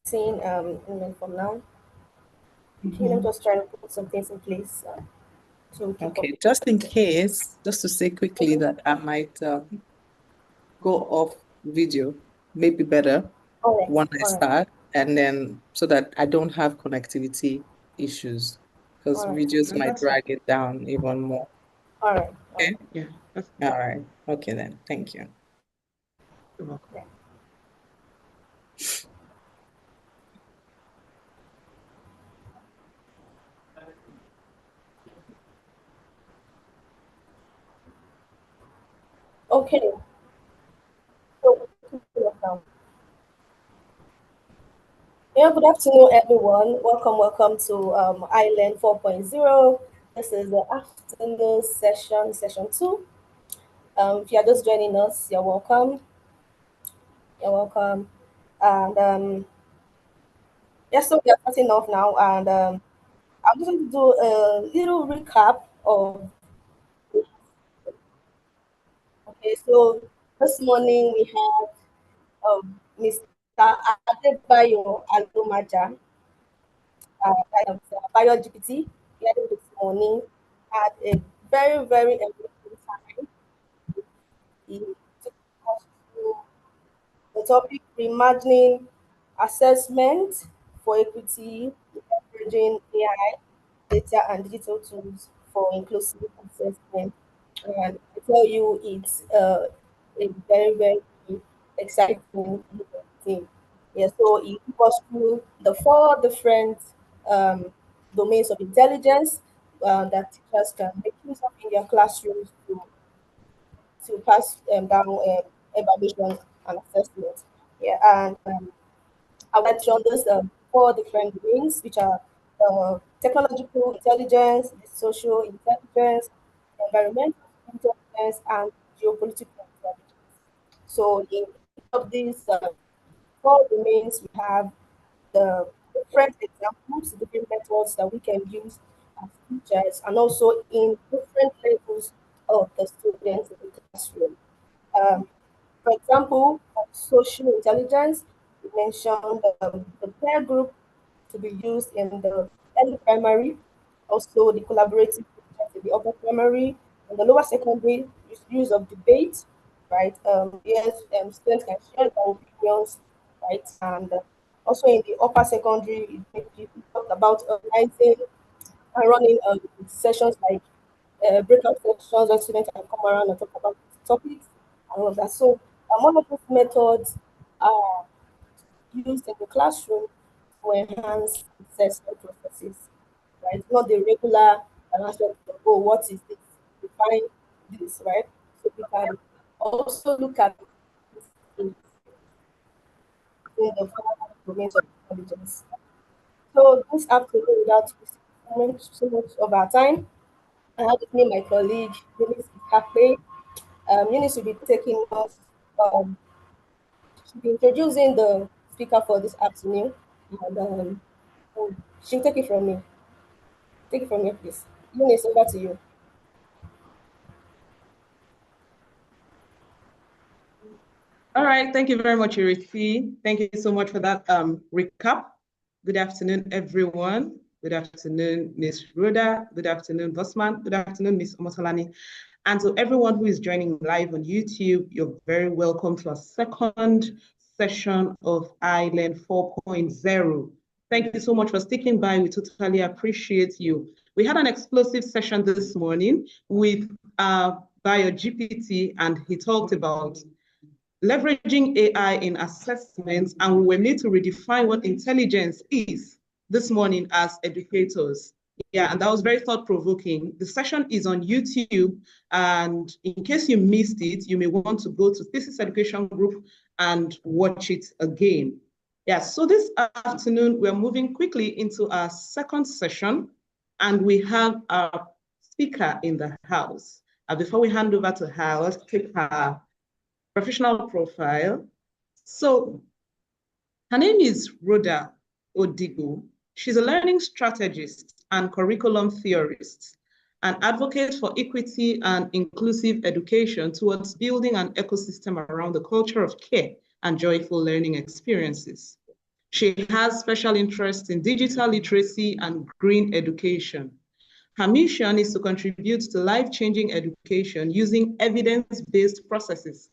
from now. Okay, let me just try to put some things in place to keep up. Okay, just in case, just to say quickly that I might go off video, maybe better when I start, and then so that I don't have connectivity issues because videos might drag it down even more. All right. Okay. Yeah. All right. Okay then. Thank you. You're welcome. Yeah. Okay. So, yeah, good afternoon, everyone. Welcome to Island 4.0. This is the afternoon session 2. If you're just joining us, you're welcome. You're welcome. And yeah, so we are starting off now, and I'm just going to do a little recap of. Okay, so this morning we have Mr. Adebayo Alomaja, kind of Bio GPT. We had him this morning at a very important time. He took us through the topic reimagining assessment for equity, leveraging AI, data, and digital tools for inclusive assessment. And I tell you, it's a very exciting thing. Yeah, so it goes through the four different um, domains of intelligence that teachers can make use of in their classrooms to pass down evaluation and assessment. Yeah, and I went on those four different domains, which are technological intelligence, social intelligence, environmental intelligence, and geopolitical intelligence. So in each of these four domains, we have the different examples, different methods that we can use as teachers, and also in different levels of the students in the classroom. Um, for example, social intelligence, we mentioned the peer group to be used in the early primary, also the collaborative project in the upper primary, and the lower secondary, use of debate, right? Yes, students can share their opinions, right? And also in the upper secondary, we talked about organizing and running sessions like breakout sessions where students can come around and talk about topics and all of that. So one of those methods are used in the classroom to enhance assessment processes, right? Not the regular aspect of, oh, what is this? Define this, right? So we can also look at in the four domains of intelligence. So this afternoon, without wasting so much of our time, I have with me my colleague, Eunice Ikape. Eunice will be taking us, she'll be introducing the speaker for this afternoon. And she'll take it from me. Take it from here, please. Eunice, over to you. All right, thank you very much, Irisi. Thank you so much for that recap. Good afternoon, everyone. Good afternoon, Ms. Rhoda. Good afternoon, Bosman. Good afternoon, Ms. Omosolani. And to everyone who is joining live on YouTube, you're very welcome to our second session of Island 4.0. Thank you so much for sticking by. We totally appreciate you. We had an explosive session this morning with BioGPT, and he talked about leveraging AI in assessments, and we were made to redefine what intelligence is this morning as educators. Yeah, and that was very thought-provoking. The session is on YouTube, and in case you missed it, you may want to go to Thesis Education Group and watch it again. Yeah, so this afternoon, we're moving quickly into our second session, and we have our speaker in the house. Before we hand over to her, let's take her professional profile. So her name is Rhoda Odigo. She's a learning strategist and curriculum theorist, an advocate for equity and inclusive education towards building an ecosystem around the culture of care and joyful learning experiences. She has special interest in digital literacy and green education. Her mission is to contribute to life-changing education using evidence-based processes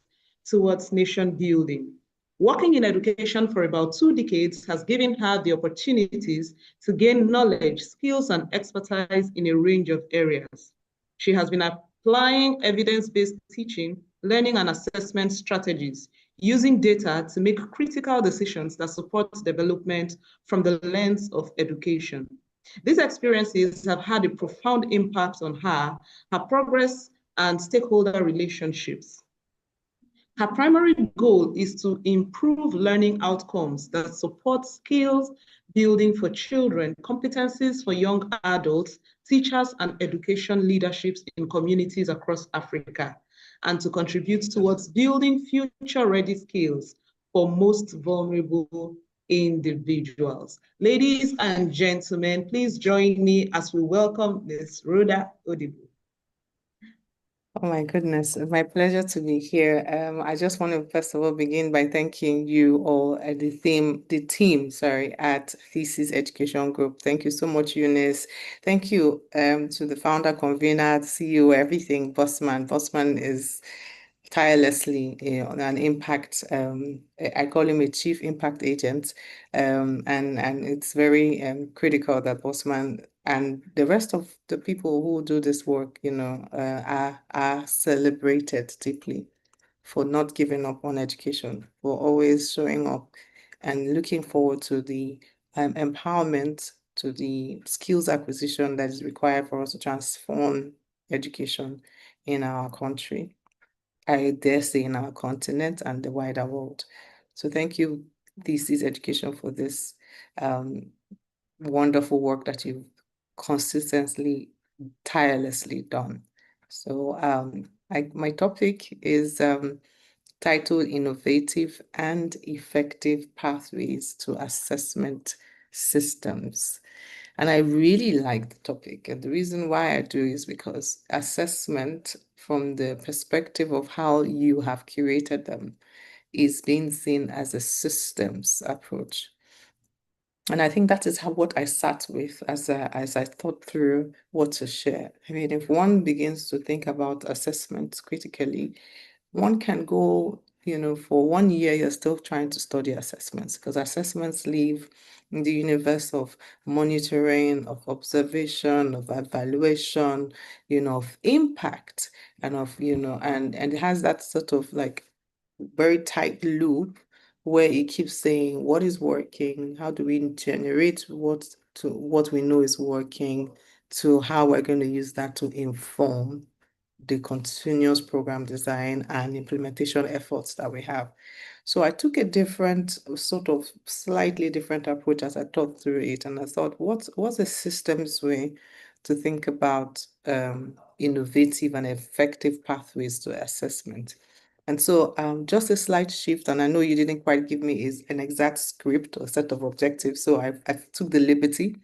towards nation building. Working in education for about 2 decades has given her the opportunities to gain knowledge, skills, and expertise in a range of areas. She has been applying evidence-based teaching, learning, and assessment strategies using data to make critical decisions that support development from the lens of education. These experiences have had a profound impact on her progress, and stakeholder relationships. Her primary goal is to improve learning outcomes that support skills building for children, competencies for young adults, teachers, and education leaderships in communities across Africa, and to contribute towards building future-ready skills for most vulnerable individuals. Ladies and gentlemen, please join me as we welcome Ms. Rhoda Odibu. Oh my goodness, it's my pleasure to be here. I just want to first of all begin by thanking you all at the team, at Thesis Education Group. Thank you so much, Eunice. Thank you to the founder, convener, CEO, everything, Bossman. Bossman is tirelessly an impact, I call him a chief impact agent, and it's very critical that Bossman and the rest of the people who do this work, are celebrated deeply for not giving up on education, for always showing up and looking forward to the empowerment, to the skills acquisition that is required for us to transform education in our country. I dare say in our continent and the wider world. So thank you, Thesis Education, for this wonderful work that you've consistently, tirelessly done. So my topic is titled Innovative and Effective Pathways to Assessment Systems. And I really like the topic. And the reason why I do is because assessment, from the perspective of how you have curated them, is being seen as a systems approach. And I think that is what I sat with as I thought through what to share. I mean, if one begins to think about assessments critically, one can go, for 1 year, you're still trying to study assessments, because assessments live in the universe of monitoring, of observation, of evaluation, of impact, and and it has that sort of like very tight loop where it keeps saying what is working, how do we generate what we know is working, to how we're going to use that to inform the continuous program design and implementation efforts that we have. So I took a different, sort of slightly different approach as I thought through it, and I thought, what's a systems way to think about innovative and effective pathways to assessment? And so just a slight shift, and I know you didn't quite give me an exact script or set of objectives, so I took the liberty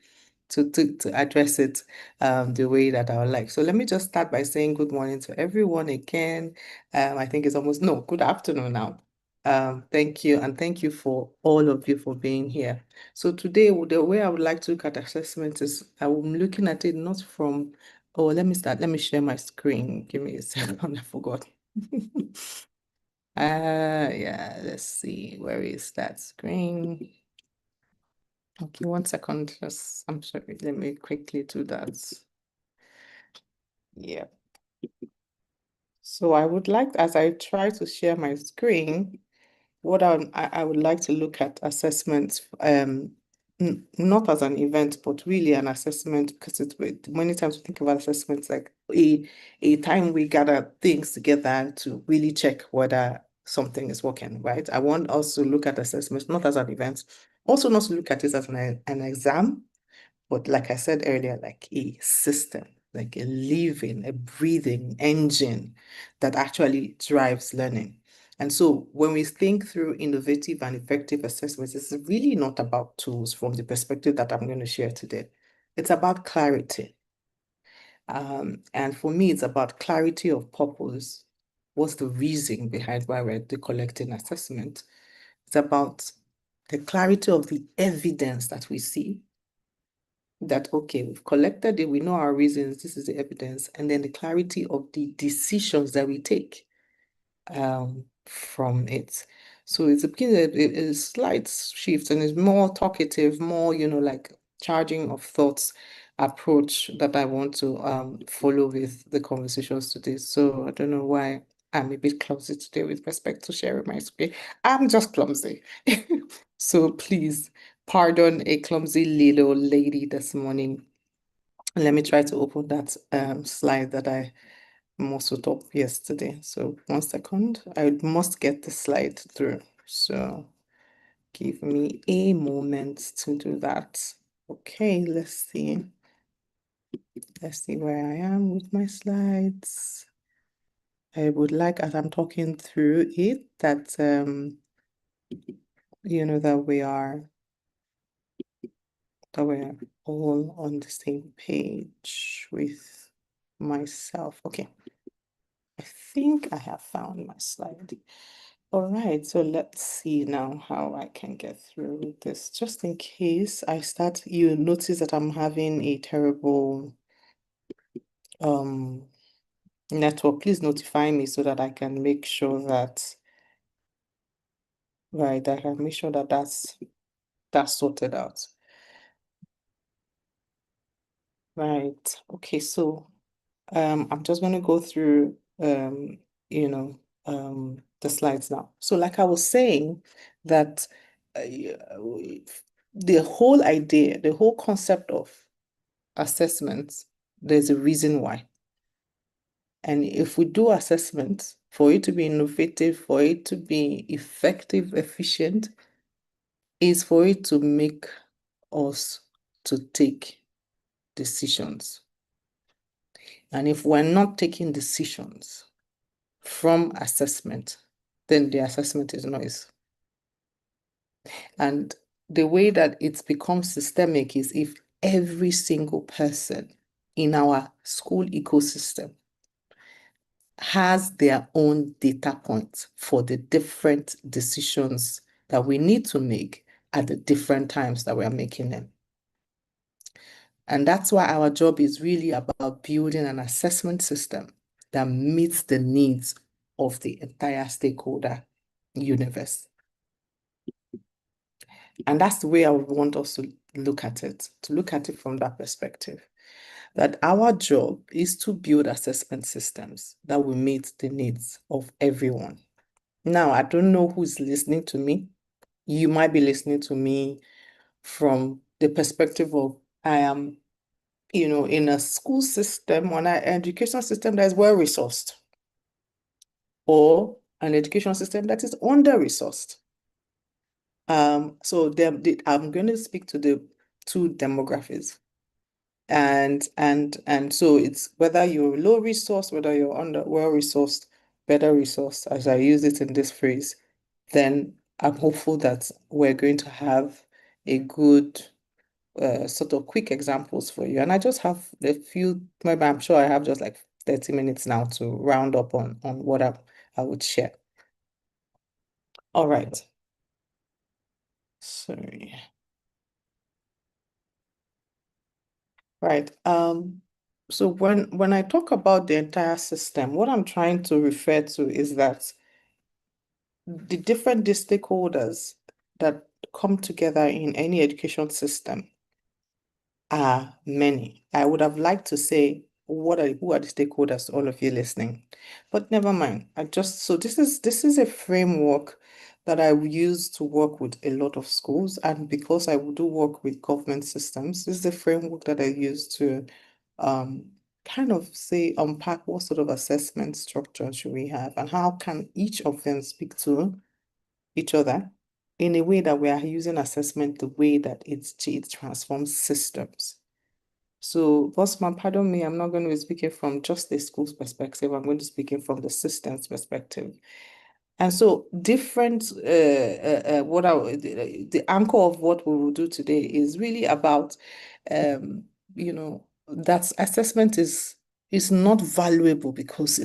to address it the way that I would like. So let me just start by saying good morning to everyone again. I think it's good afternoon now. Thank you, and thank you for all of you for being here. So today, the way I would like to look at assessment is I'm looking at it not from, let me share my screen. Give me a second, I forgot. Yeah, let's see, where is that screen? Okay, 1 second, I'm sorry, let me quickly do that. Yeah. So I would like, as I try to share my screen, what I would like to look at assessments, not as an event, but really an assessment, because many times we think about assessments like a time we gather things together to really check whether something is working, right? I want us to look at assessments not as an event, also not to look at it as an exam, but like I said earlier, like a system, like a living, a breathing engine that actually drives learning. And so when we think through innovative and effective assessments, it's really not about tools from the perspective that I'm going to share today. It's about clarity. And for me, it's about clarity of purpose. What's the reason behind why we're collecting assessment? It's about the clarity of the evidence that we see, that, okay, we've collected it, we know our reasons, this is the evidence, and then the clarity of the decisions that we take from it. So it's a slight shift, and it's more talkative, more, like charging of thoughts approach that I want to follow with the conversations today. So I don't know why I'm a bit clumsy today with respect to sharing my screen. I'm just clumsy. So please pardon a clumsy little lady this morning. Let me try to open that slide that I put up yesterday. So 1 second, I must get the slide through. So give me a moment to do that. Okay, let's see. Let's see where I am with my slides. I would like, as I'm talking through it, that that we're all on the same page with myself. Okay. I think I have found my slide. All right, so let's see now how I can get through this. Just in case I start, you notice that I'm having a terrible network. Please notify me so that I can make sure that, right, I can make sure that that's sorted out. Right, okay, so I'm just going to go through the slides now. So like I was saying, that the whole idea, the whole concept of assessments, there's a reason why. And if we do assessments, for it to be innovative, for it to be effective, efficient, is for it to make us to take decisions. And if we're not taking decisions from assessment, then the assessment is noise. And the way that it's become systemic is if every single person in our school ecosystem has their own data points for the different decisions that we need to make at the different times that we're making them. And that's why our job is really about building an assessment system that meets the needs of the entire stakeholder universe. And that's the way I would want us to look at it from that perspective. That our job is to build assessment systems that will meet the needs of everyone. Now, I don't know who's listening to me. You might be listening to me from the perspective of I am, in a school system, or an education system that is well-resourced, or an education system that is under-resourced. So I'm going to speak to the two demographics. And so it's whether you're low resource, whether you're under well-resourced, better resourced, as I use it in this phrase, then I'm hopeful that we're going to have a good sort of quick examples for you. And I just have a few, maybe I'm sure I have just like 30 minutes now to round up on what I would share. All right. Sorry. Right. So when I talk about the entire system, what I'm trying to refer to is that the different stakeholders that come together in any education system are many. I would have liked to say who are the stakeholders, all of you listening, but never mind. So this is a framework that I use to work with a lot of schools, and because I do work with government systems, this is the framework that I use to kind of say unpack what sort of assessment structure should we have, and how can each of them speak to each other in a way that we are using assessment the way that it transforms systems. So, Bossman, pardon me, I'm not going to be speaking from just the school's perspective. I'm going to be speaking from the system's perspective. And so different, the anchor of what we will do today is really about, that assessment is not valuable because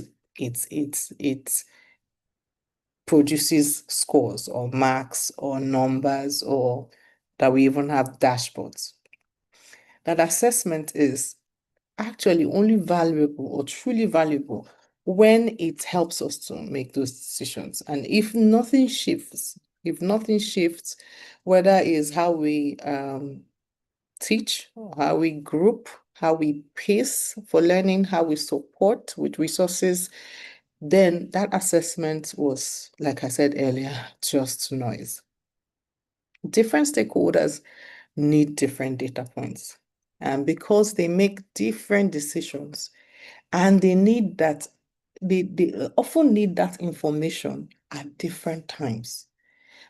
produces scores or marks or numbers, or that we even have dashboards. That assessment is actually only valuable or truly valuable when it helps us to make those decisions. And if nothing shifts, whether it's how we teach, how we group, how we pace for learning, how we support with resources, then that assessment was, like I said earlier, just noise. Different stakeholders need different data points. And because they make different decisions, and they need that, they often need that information at different times.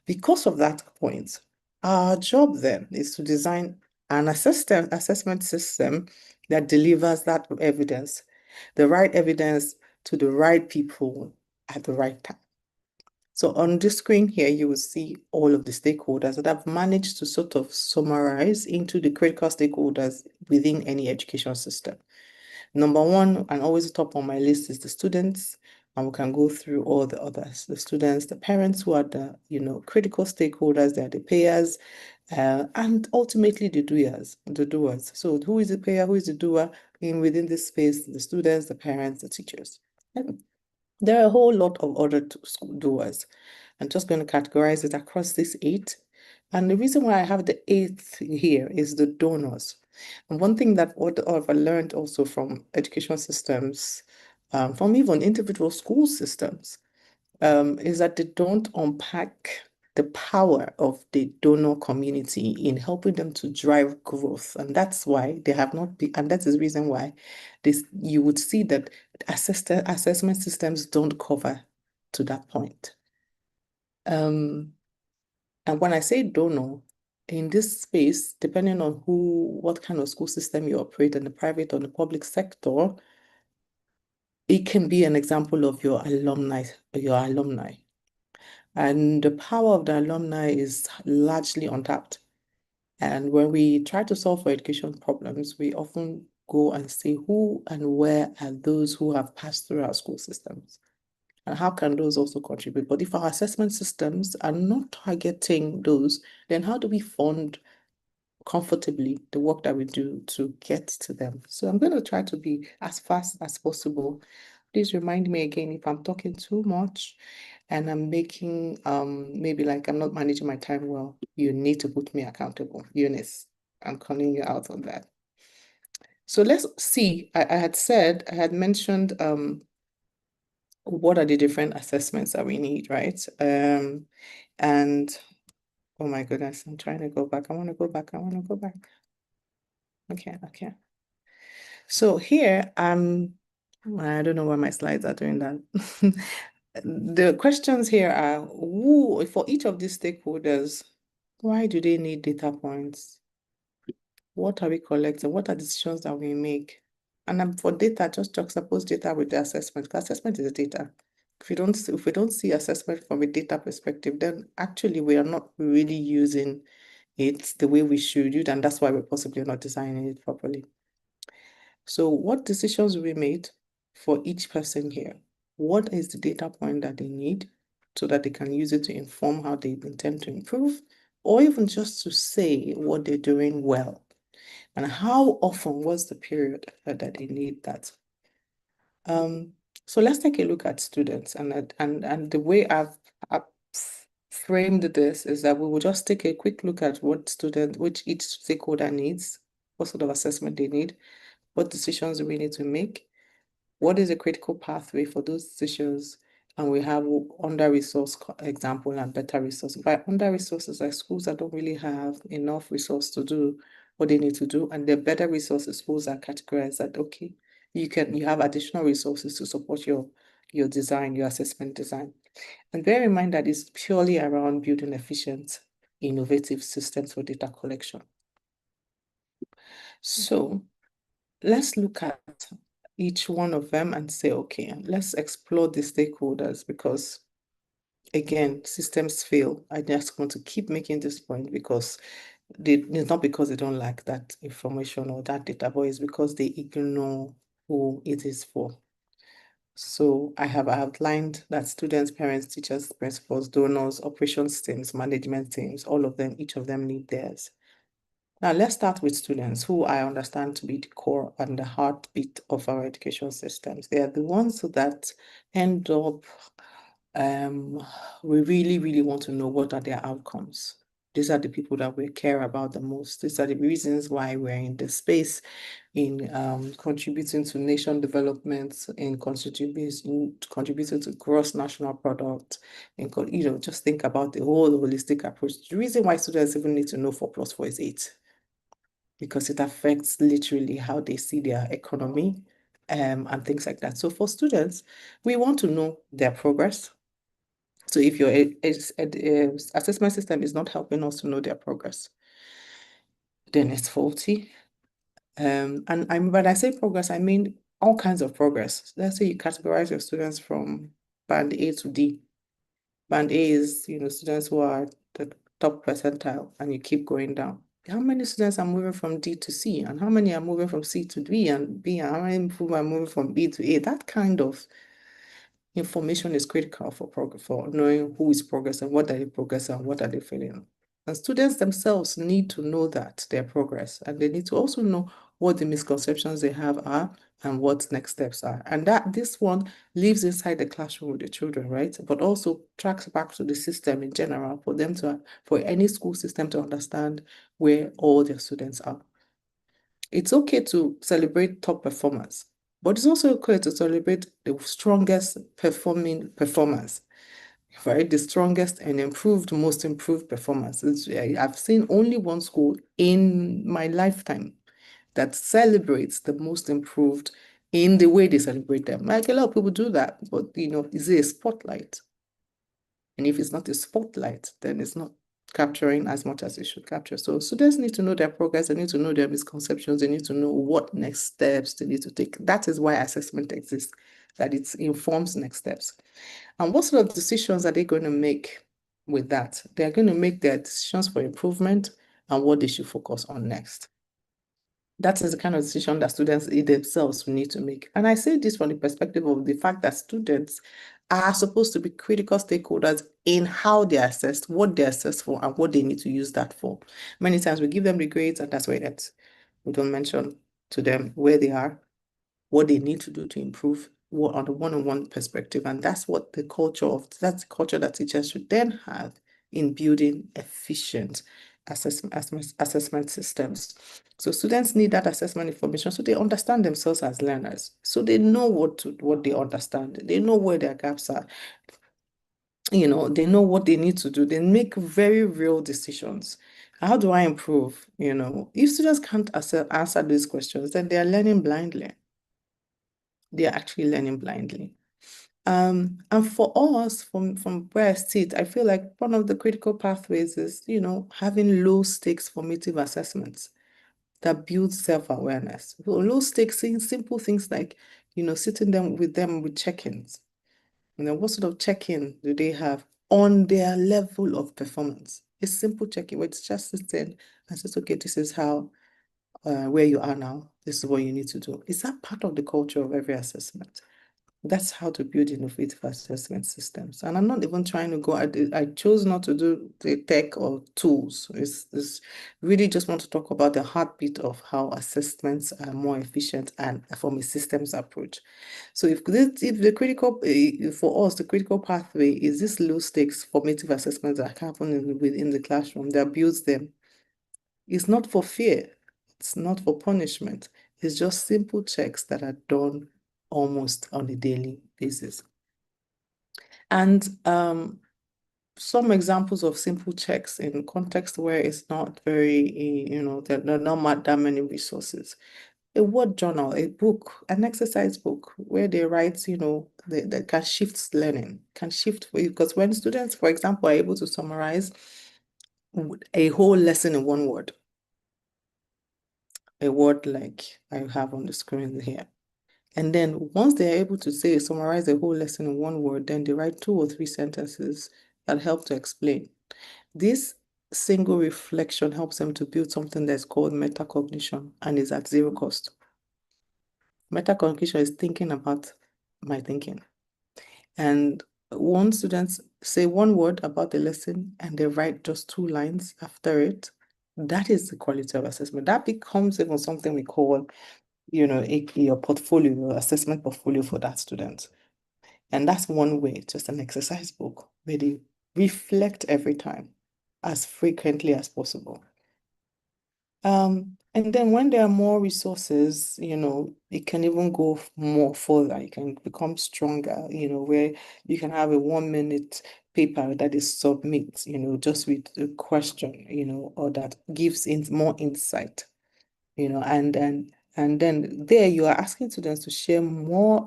Because of that point, our job then is to design an assessment system that delivers that evidence, the right evidence to the right people at the right time. So on the screen here, you will see all of the stakeholders that I've managed to sort of summarize into the critical stakeholders within any education system. Number one, and always top on my list, is the students, and we can go through all the others. The students, the parents, who are the critical stakeholders, they're the payers, and ultimately the doers. So who is the payer, who is the doer within this space? The students, the parents, the teachers. There are a whole lot of other doers. I'm just going to categorize it across these 8. And the reason why I have the 8th here is the donors. And one thing that I've learned also from education systems, from even individual school systems, is that they don't unpack the power of the donor community in helping them to drive growth. And that's why they have not been, and that's the reason why you would see that assessment systems don't cover to that point. And when I say donor, in this space, depending on what kind of school system you operate in, the private or the public sector, it can be an example of your alumni. And the power of the alumni is largely untapped. And when we try to solve for education problems, we often go and say who and where are those who have passed through our school systems, and how can those also contribute? But if our assessment systems are not targeting those, then how do we fund comfortably the work that we do to get to them? So I'm going to try to be as fast as possible. Please remind me again if I'm talking too much and I'm making maybe like I'm not managing my time well. You need to put me accountable. Eunice, I'm calling you out on that. So let's see. I had mentioned what are the different assessments that we need, right? And oh my goodness, I'm trying to go back. I want to go back. Okay. So here, I don't know why my slides are doing that. The questions here are, for each of these stakeholders, why do they need data points? What are we collecting? What are decisions that we make? And for data, just juxtapose data with the assessment, because assessment is data. If we don't see assessment from a data perspective, then actually we are not really using it the way we should, and that's why we're possibly not designing it properly. So what decisions we made for each person here? What is the data point that they need so that they can use it to inform how they intend to improve, or even just to say what they're doing well? And how often was the period that they need that? So let's take a look at students, and the way I've framed this is that we will just take a quick look at which each stakeholder needs, what sort of assessment they need, what decisions we need to make, what is a critical pathway for those decisions, and we have under-resourced example and better resource. By under-resources are schools that don't really have enough resource to do what they need to do, and the better resources schools are categorized that, okay, you have additional resources to support your design, your assessment design. And bear in mind that it's purely around building efficient, innovative systems for data collection. So let's look at each one of them and say, okay, let's explore the stakeholders, because again, systems fail. I just want to keep making this point because it's not because they don't like that information or that data, but it's because they ignore who it is for. So I have outlined that students, parents, teachers, principals, donors, operations teams, management teams, all of them, each of them need theirs. Now let's start with students, who I understand to be the core and the heartbeat of our education systems. They are the ones that end up, we really, really want to know what are their outcomes. These are the people that we care about the most. These are the reasons why we're in this space, in contributing to nation development, in contributing to gross national product, and just think about the whole holistic approach. The reason why students even need to know 4+4 is 8, because it affects literally how they see their economy and things like that. So for students, we want to know their progress. So if your assessment system is not helping us to know their progress, then it's faulty. And when I say progress, I mean all kinds of progress. Let's say you categorize your students from band A to D. Band A is, students who are the top percentile, and you keep going down. How many students are moving from D to C, and how many are moving from C to B, and how many people are moving from B to A? That kind of information is critical for knowing who is progressing, what are they progressing, and what are they failing. And students themselves need to know that their progress, and they need to also know what the misconceptions they have are and what next steps are. And that this one lives inside the classroom with the children, right? But also tracks back to the system in general for any school system to understand where all their students are. It's okay to celebrate top performers, but it's also okay to celebrate the strongest performing performers, right? The strongest and most improved performers. I've seen only one school in my lifetime that celebrates the most improved in the way they celebrate them. Like, a lot of people do that, but is it a spotlight? And if it's not a spotlight, then it's not capturing as much as it should capture. So students need to know their progress, they need to know their misconceptions, they need to know what next steps they need to take. That is why assessment exists, that it informs next steps. And what sort of decisions are they going to make with that? They're going to make their decisions for improvement and what they should focus on next. That is the kind of decision that students themselves need to make. And I say this from the perspective of the fact that students are supposed to be critical stakeholders in how they're assessed, what they're assessed for, and what they need to use that for. Many times we give them the grades and that's where it ends. We don't mention to them where they are, what they need to do to improve on the one-on-one perspective. And that's the culture that teachers should then have in building efficient assessment systems. So students need that assessment information so they understand themselves as learners. So they know what they understand. They know where their gaps are. They know what they need to do. They make very real decisions. How do I improve? If students can't answer these questions, then they are learning blindly. They are actually learning blindly. And for us, from where I sit, I feel like one of the critical pathways is, having low stakes formative assessments that build self-awareness. So low stakes, saying simple things like, sitting with them with check-ins. What sort of check-in do they have on their level of performance? A simple check-in where it's just sitting and says, okay, this is how, where you are now. This is what you need to do. Is that part of the culture of every assessment? That's how to build innovative assessment systems. And I'm not even trying to go, I chose not to do the tech or tools. It's really just want to talk about the heartbeat of how assessments are more efficient and from a systems approach. So if the critical, for us, the critical pathway is this low stakes formative assessments that happen within the classroom that builds them. It's not for fear. It's not for punishment. It's just simple checks that are done almost on a daily basis. And some examples of simple checks in context where it's not very, there are not that many resources. A word journal, a book, an exercise book where they write, that can shift learning, can shift for you. Because when students, for example, are able to summarize a whole lesson in one word, a word like I have on the screen here. And then once they're able to summarize the whole lesson in one word, then they write 2 or 3 sentences that help to explain. This single reflection helps them to build something that's called metacognition and is at 0 cost. Metacognition is thinking about my thinking. And one student say one word about the lesson and they write just 2 lines after it. That is the quality of assessment. That becomes even something we call, a portfolio, assessment portfolio for that student. And that's one way, just an exercise book where they reflect every time as frequently as possible. And then when there are more resources, it can even go more further. It can become stronger, where you can have a 1-minute paper that is submit, just with a question, or that gives more insight, and then there you are asking students to share more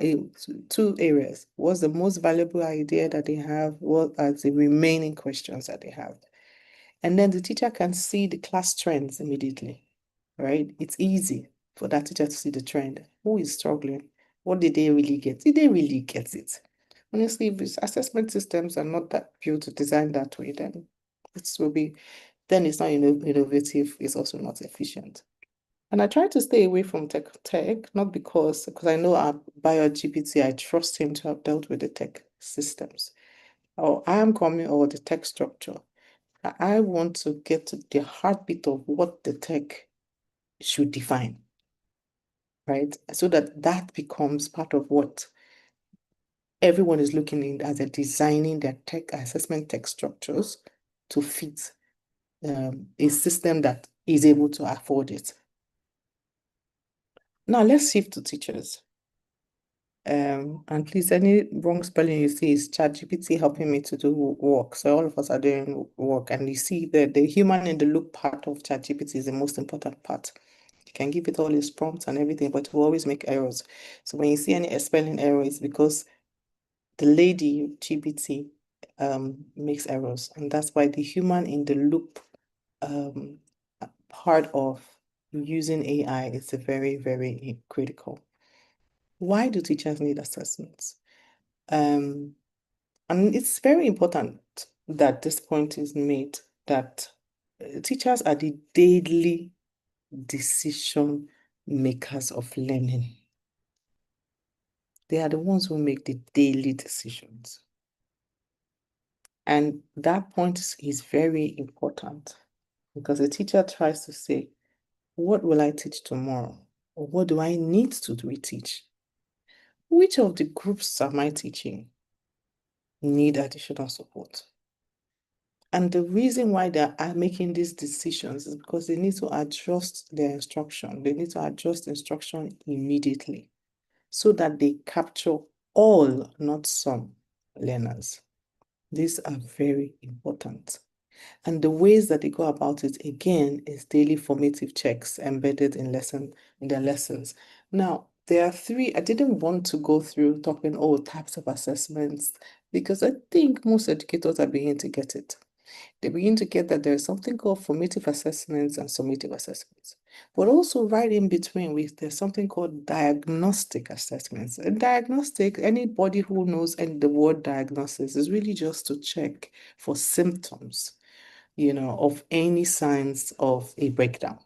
2 areas. What's the most valuable idea that they have? What are the remaining questions that they have? And then the teacher can see the class trends immediately, right? It's easy for that teacher to see the trend. Who is struggling? What did they really get? Did they really get it? Honestly, if assessment systems are not that built to design that way, then it's not innovative, it's also not efficient. And I try to stay away from tech, not because I know our BioGPT, I trust him to have dealt with the tech systems. Or I am coming or the tech structure. I want to get to the heartbeat of what the tech should define, right? So that becomes part of what everyone is looking in as they're designing their tech assessment tech structures to fit a system that is able to afford it. Now let's shift to teachers. And please, any wrong spelling you see is ChatGPT helping me to do work. So all of us are doing work, and you see that the human in the loop part of ChatGPT is the most important part. You can give it all its prompts and everything, but it will always make errors. So when you see any spelling error, it's because the lady GPT makes errors, and that's why the human in the loop part of using AI is very, very critical. Why do teachers need assessments? And it's very important that this point is made that teachers are the daily decision makers of learning. They are the ones who make the daily decisions. And that point is very important because the teacher tries to say, what will I teach tomorrow? Or what do I need to reteach? Which of the groups am I teaching need additional support? And the reason why they are making these decisions is because they need to adjust their instruction. They need to adjust instruction immediately so that they capture all, not some, learners. These are very important. And the ways that they go about it, again, is daily formative checks embedded in their lessons. Now, there are 3, I didn't want to go through talking all types of assessments because I think most educators are beginning to get it. They begin to get that there's something called formative assessments and summative assessments. But also right in between, there's something called diagnostic assessments. And diagnostic, anybody who knows the word diagnosis is really just to check for symptoms, of any signs of a breakdown,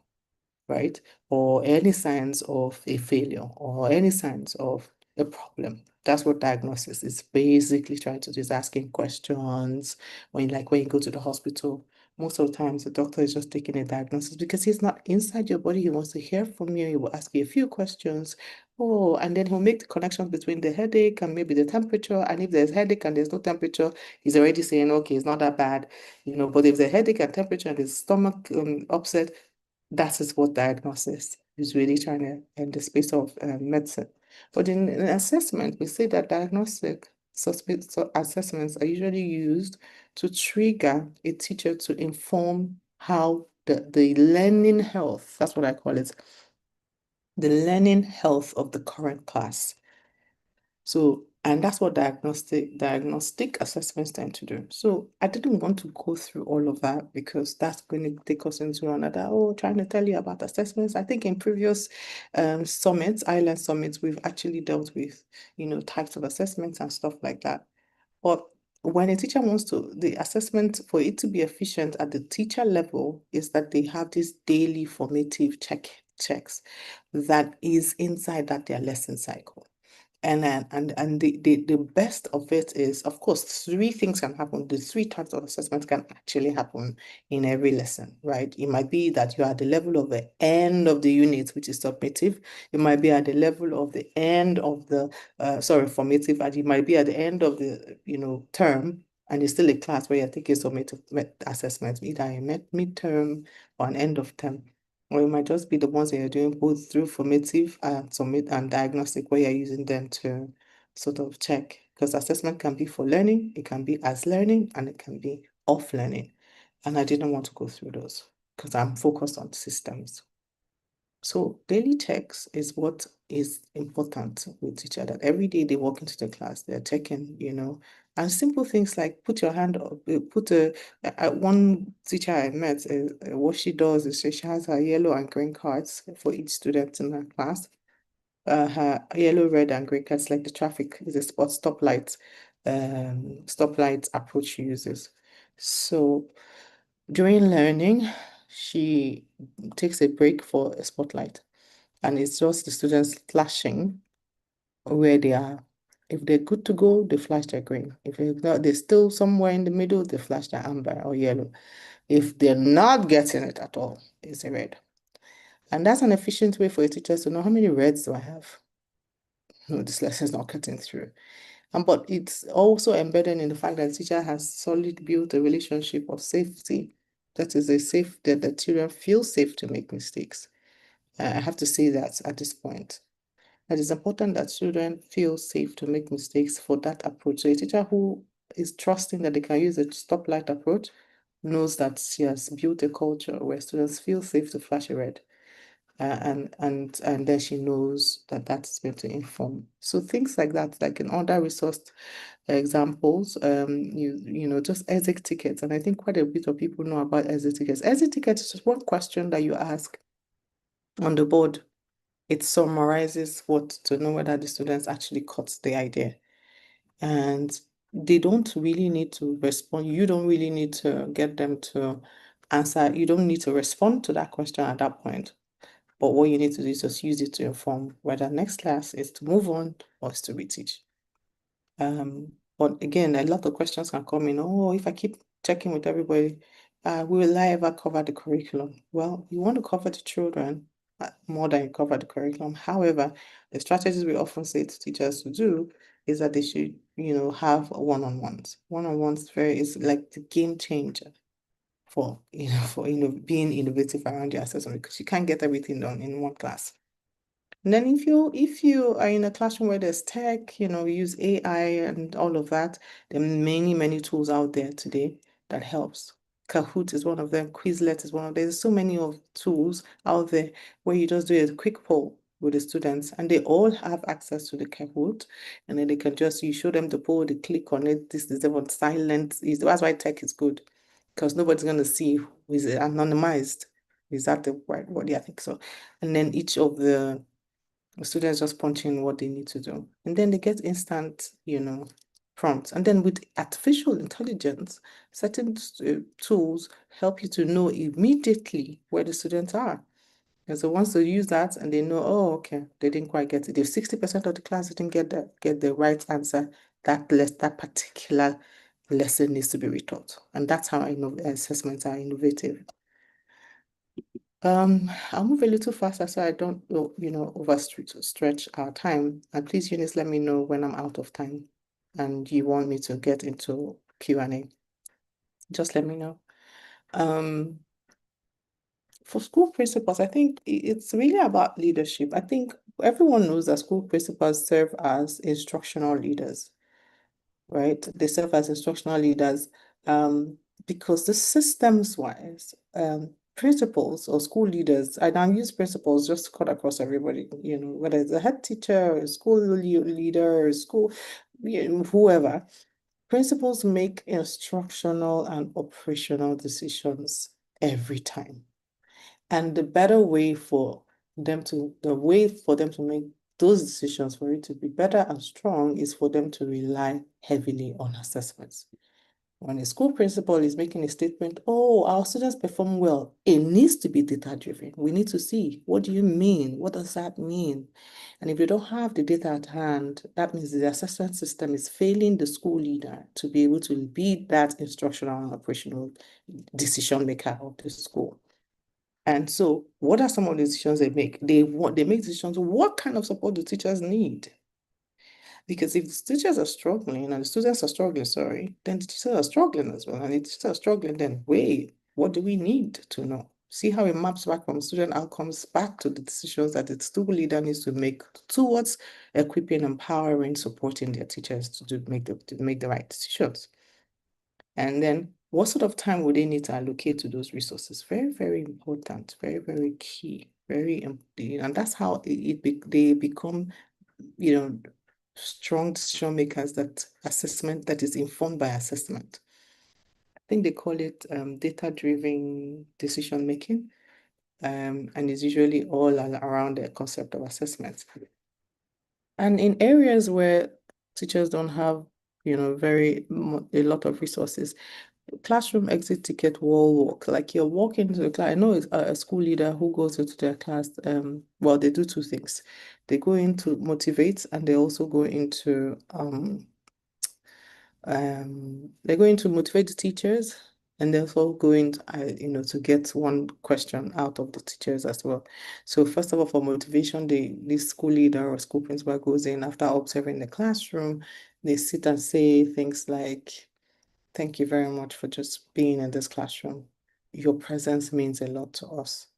right? Or any signs of a failure or any signs of a problem. That's what diagnosis is basically trying to do, is asking questions. When you go to the hospital, most of the times the doctor is just taking a diagnosis because he's not inside your body. He wants to hear from you. He will ask you a few questions. Oh, and then he'll make the connections between the headache and maybe the temperature. And if there's headache and there's no temperature, he's already saying, okay, it's not that bad, but if there's headache and temperature and his stomach upset, that is what diagnosis is really trying to in the space of medicine. But in assessment, we say that diagnostic assessments are usually used to trigger a teacher to inform how the learning health, that's what I call it, the learning health of the current class. So, and that's what diagnostic assessments tend to do. So I didn't want to go through all of that because that's going to take us into another, trying to tell you about assessments. I think in previous summits, island summits, we've actually dealt with, types of assessments and stuff like that. But when a teacher wants the assessment, for it to be efficient at the teacher level, is that they have this daily formative checks that is inside their lesson cycle. And then the best of it is, of course, 3 things can happen. The 3 types of assessment can actually happen in every lesson, right? It might be that you are at the level of the end of the unit, which is summative. It might be at the level of the end of the formative, and it might be at the end of the term, and it's still a class where you're taking summative assessments, either a midterm or an end of term. Or it might just be the ones that you're doing both through formative and summit and diagnostic, where you're using them to sort of check. Because assessment can be for learning, it can be as learning, and it can be off learning. And I didn't want to go through those because I'm focused on systems. So daily checks is what is important with teacher, that every day they walk into the class, they're checking, and simple things like put your hand up, one teacher I met, what she does is she has her yellow and green cards for each student in her class. Her yellow, red, and green cards, like the traffic is a stoplight approach she uses. So during learning, she takes a break for a spotlight, and it's just the students flashing where they are. If they're good to go, they flash their green. If they're still somewhere in the middle, they flash their amber or yellow. If they're not getting it at all, it's a red. And that's an efficient way for a teacher to know how many reds do I have. No, this lesson is not cutting through. But it's also embedded in the fact that the teacher has solidly built a relationship of safety. That is that the children feel safe to make mistakes. I have to say that at this point. It is important that children feel safe to make mistakes for that approach. So a teacher who is trusting that they can use a stoplight approach knows that she has built a culture where students feel safe to flash a red. And then she knows that that's going to inform. So things like that, like in other resource examples, just exit tickets. And I think quite a bit of people know about exit tickets. Exit tickets is just one question that you ask on the board. It summarizes what to know whether the students actually caught the idea. And they don't really need to respond. You don't really need to get them to answer. You don't need to respond to that question at that point. But what you need to do is just use it to inform whether next class is to move on or is to reteach. But again, a lot of questions can come in. Oh, if I keep checking with everybody, will I ever cover the curriculum? Well, you want to cover the children more than you cover the curriculum. However, the strategies we often say to teachers to do is that they should, have one-on-ones. One-on-ones is like the game changer for being innovative around your assessment, because you can't get everything done in one class. And then if you are in a classroom where there's tech, we use AI and all of that, there are many, many tools out there today that helps. Kahoot is one of them, Quizlet is one of them. There's so many of tools out there where you just do a quick poll with the students, and they all have access to the Kahoot, and then you show them the poll, they click on it, this is on silent. That's why tech is good, because nobody's going to see who is anonymized. Is that the right word? Yeah, I think so. And then each of the students just punch in what they need to do. And then they get instant, prompts. And then with artificial intelligence, certain tools help you to know immediately where the students are. And so once they use that and they know, oh, okay, they didn't quite get it. If 60% of the class didn't get the right answer, that particular lesson needs to be retaught. And that's how assessments are innovative. I'll move a little faster so I don't, overstretch our time. And please, Eunice, let me know when I'm out of time and you want me to get into Q&A. Just let me know. For school principals, I think it's really about leadership. I think everyone knows that school principals serve as instructional leaders, right? They serve as instructional leaders because the systems-wise, principals or school leaders, and I use principals just to cut across everybody, whether it's a head teacher, or a school leader, or school, whoever, principals make instructional and operational decisions every time. And the way for them to make those decisions, for it to be better and strong, is for them to rely heavily on assessments. When a school principal is making a statement, oh, our students perform well, it needs to be data-driven. We need to see, what do you mean? What does that mean? And if you don't have the data at hand, that means the assessment system is failing the school leader to be able to be that instructional and operational decision maker of the school. And so what are some of the decisions they make? They make decisions, what kind of support do teachers need? Because if the teachers are struggling and the students are struggling, then the teachers are struggling as well. And if the teachers are struggling, then wait, what do we need to know? See how it maps back from student outcomes back to the decisions that the school leader needs to make towards equipping, empowering, supporting their teachers to make the right decisions. And then what sort of time would they need to allocate to those resources? Very, very important, very, very key, and that's how they become, strong decision makers that is informed by assessment. I think they call it data-driven decision making, and it's usually all around the concept of assessment. And in areas where teachers don't have, a lot of resources, classroom exit ticket wall walk, like you're walking into the class. I know it's a school leader who goes into their class. Well, they do two things. They go in to motivate, and they also go into motivate the teachers, and they're also going to get one question out of the teachers as well. So first of all, for motivation, this school leader or school principal goes in after observing the classroom. They sit and say things like, thank you very much for just being in this classroom. Your presence means a lot to us.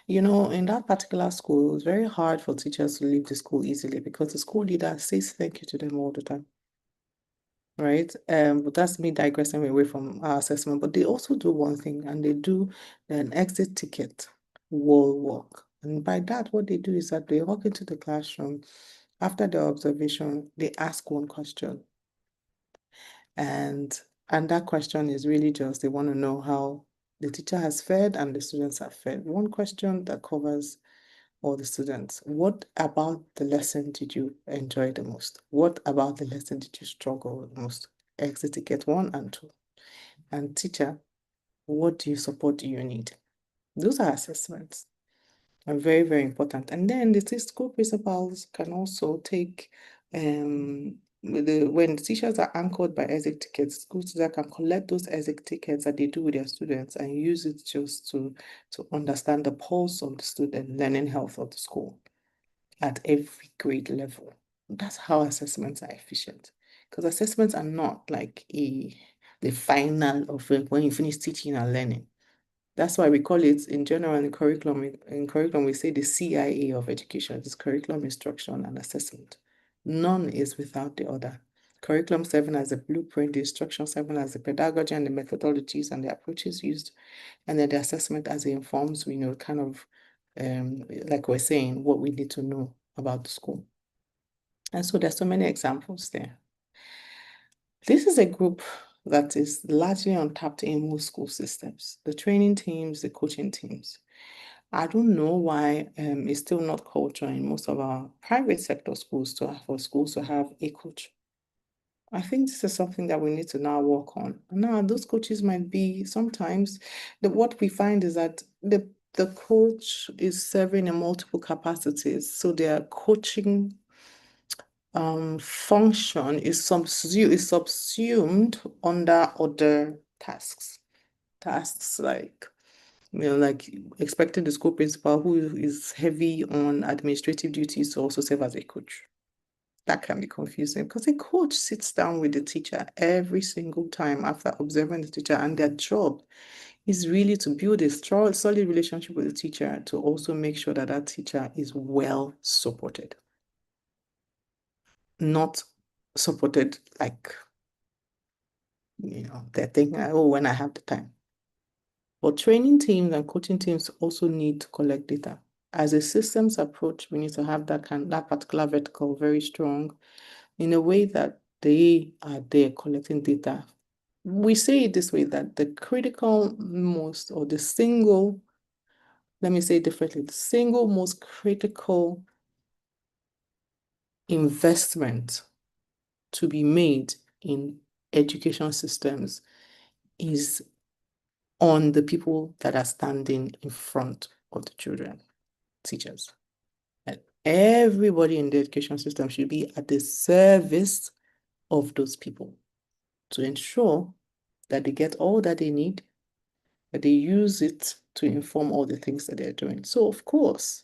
In that particular school, it's very hard for teachers to leave the school easily because the school leader says thank you to them all the time. Right? But that's me digressing away from our assessment. But they also do one thing, and they do an exit ticket wall walk. And by that, what they do is that they walk into the classroom. After the observation, they ask one question. And that question is really just, they want to know how the teacher has fared and the students have fared. One question that covers all the students. What about the lesson did you enjoy the most? What about the lesson did you struggle the most? Exit ticket 1 and 2. And teacher, what support do you need? Those are assessments. And very, very important. And then the school principals can also take when the teachers are anchored by exit tickets, school teachers can collect those exit tickets that they do with their students and use it just to understand the pulse of the student learning health of the school at every grade level. That's how assessments are efficient. Because assessments are not like the final of when you finish teaching and learning. That's why we call it, in general, in curriculum, we say the CIA of education. It's curriculum, instruction, and assessment. None is without the other. Curriculum serving as a blueprint, the instruction serving as the pedagogy and the methodologies and the approaches used, and then the assessment as it informs, kind of, like we're saying, what we need to know about the school. And so there's so many examples there. This is a group that is largely untapped in most school systems, the training teams, the coaching teams. I don't know why it's still not culture in most of our private sector schools for schools to have a coach. I think this is something that we need to now work on. Now, those coaches might be sometimes, what we find is that the coach is serving in multiple capacities. So their coaching function is subsumed under other tasks. Tasks like, like expecting the school principal who is heavy on administrative duties to also serve as a coach. That can be confusing because a coach sits down with the teacher every single time after observing the teacher, and their job is really to build a solid relationship with the teacher to also make sure that that teacher is well supported. Not supported like, they're thinking, oh, when I have the time. But training teams and coaching teams also need to collect data. As a systems approach, we need to have that particular vertical very strong in a way that they are there collecting data. We say it this way, that the critical most, or the single, let me say it differently, the single most critical investment to be made in education systems is on the people that are standing in front of the children, teachers. And everybody in the education system should be at the service of those people to ensure that they get all that they need, that they use it to inform all the things that they're doing. So, of course,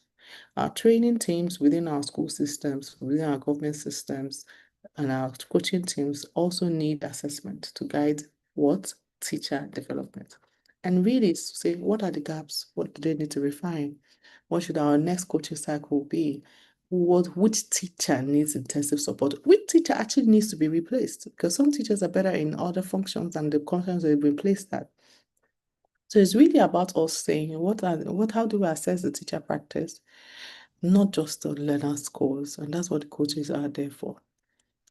our training teams within our school systems, within our government systems, and our coaching teams also need assessment to guide what? Teacher development. And really say, what are the gaps? What do they need to refine? What should our next coaching cycle be? Which teacher needs intensive support? Which teacher actually needs to be replaced? Because some teachers are better in other functions than the functions they've replaced that. So it's really about us saying, how do we assess the teacher practice? Not just the learner scores, and that's what the coaches are there for.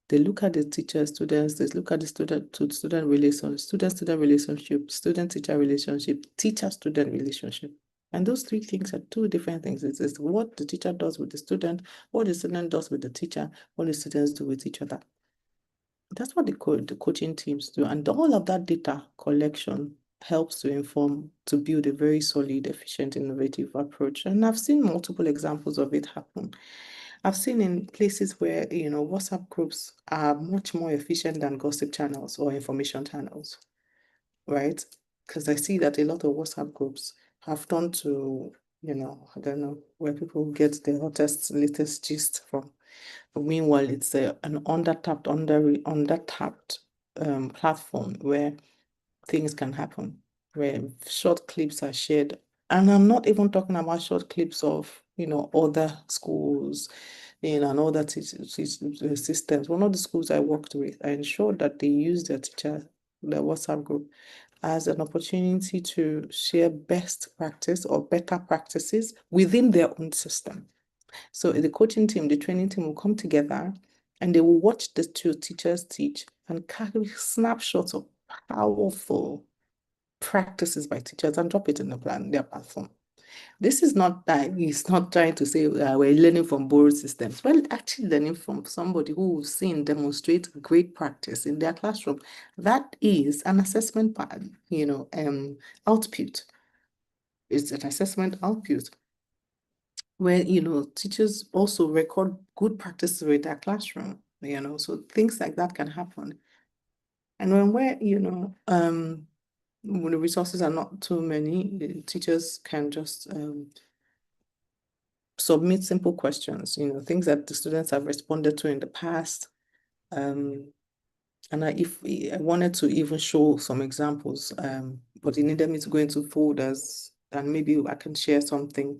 They look at the teacher students, they look at the student-to-student relationship, student-student relationship, student-teacher relationship, teacher-student relationship. And those three things are two different things. It's what the teacher does with the student, what the student does with the teacher, what the students do with each other. That's what the coaching teams do. And all of that data collection helps to inform, to build a very solid, efficient, innovative approach. And I've seen multiple examples of it happen. I've seen in places where, WhatsApp groups are much more efficient than gossip channels or information channels, right? Because I see that a lot of WhatsApp groups have turned to, I don't know, where people get their latest gist from. But meanwhile, it's an under-tapped platform where things can happen, where short clips are shared. And I'm not even talking about short clips of, other schools, and other systems. One of the schools I worked with, I ensured that they use their WhatsApp group, as an opportunity to share best practice or better practices within their own system. So the coaching team, the training team will come together and they will watch the two teachers teach and carry snapshots of powerful practices by teachers and drop it in their platform. This is not he's not trying to say we're learning from borrowed systems. We're actually learning from somebody who we've seen demonstrate great practice in their classroom. That is an assessment output. It's an assessment output where, teachers also record good practices with their classroom, so things like that can happen. And when the resources are not too many, the teachers can just submit simple questions, things that the students have responded to in the past. And if I wanted to even show some examples, but it needed me to go into folders, and maybe I can share something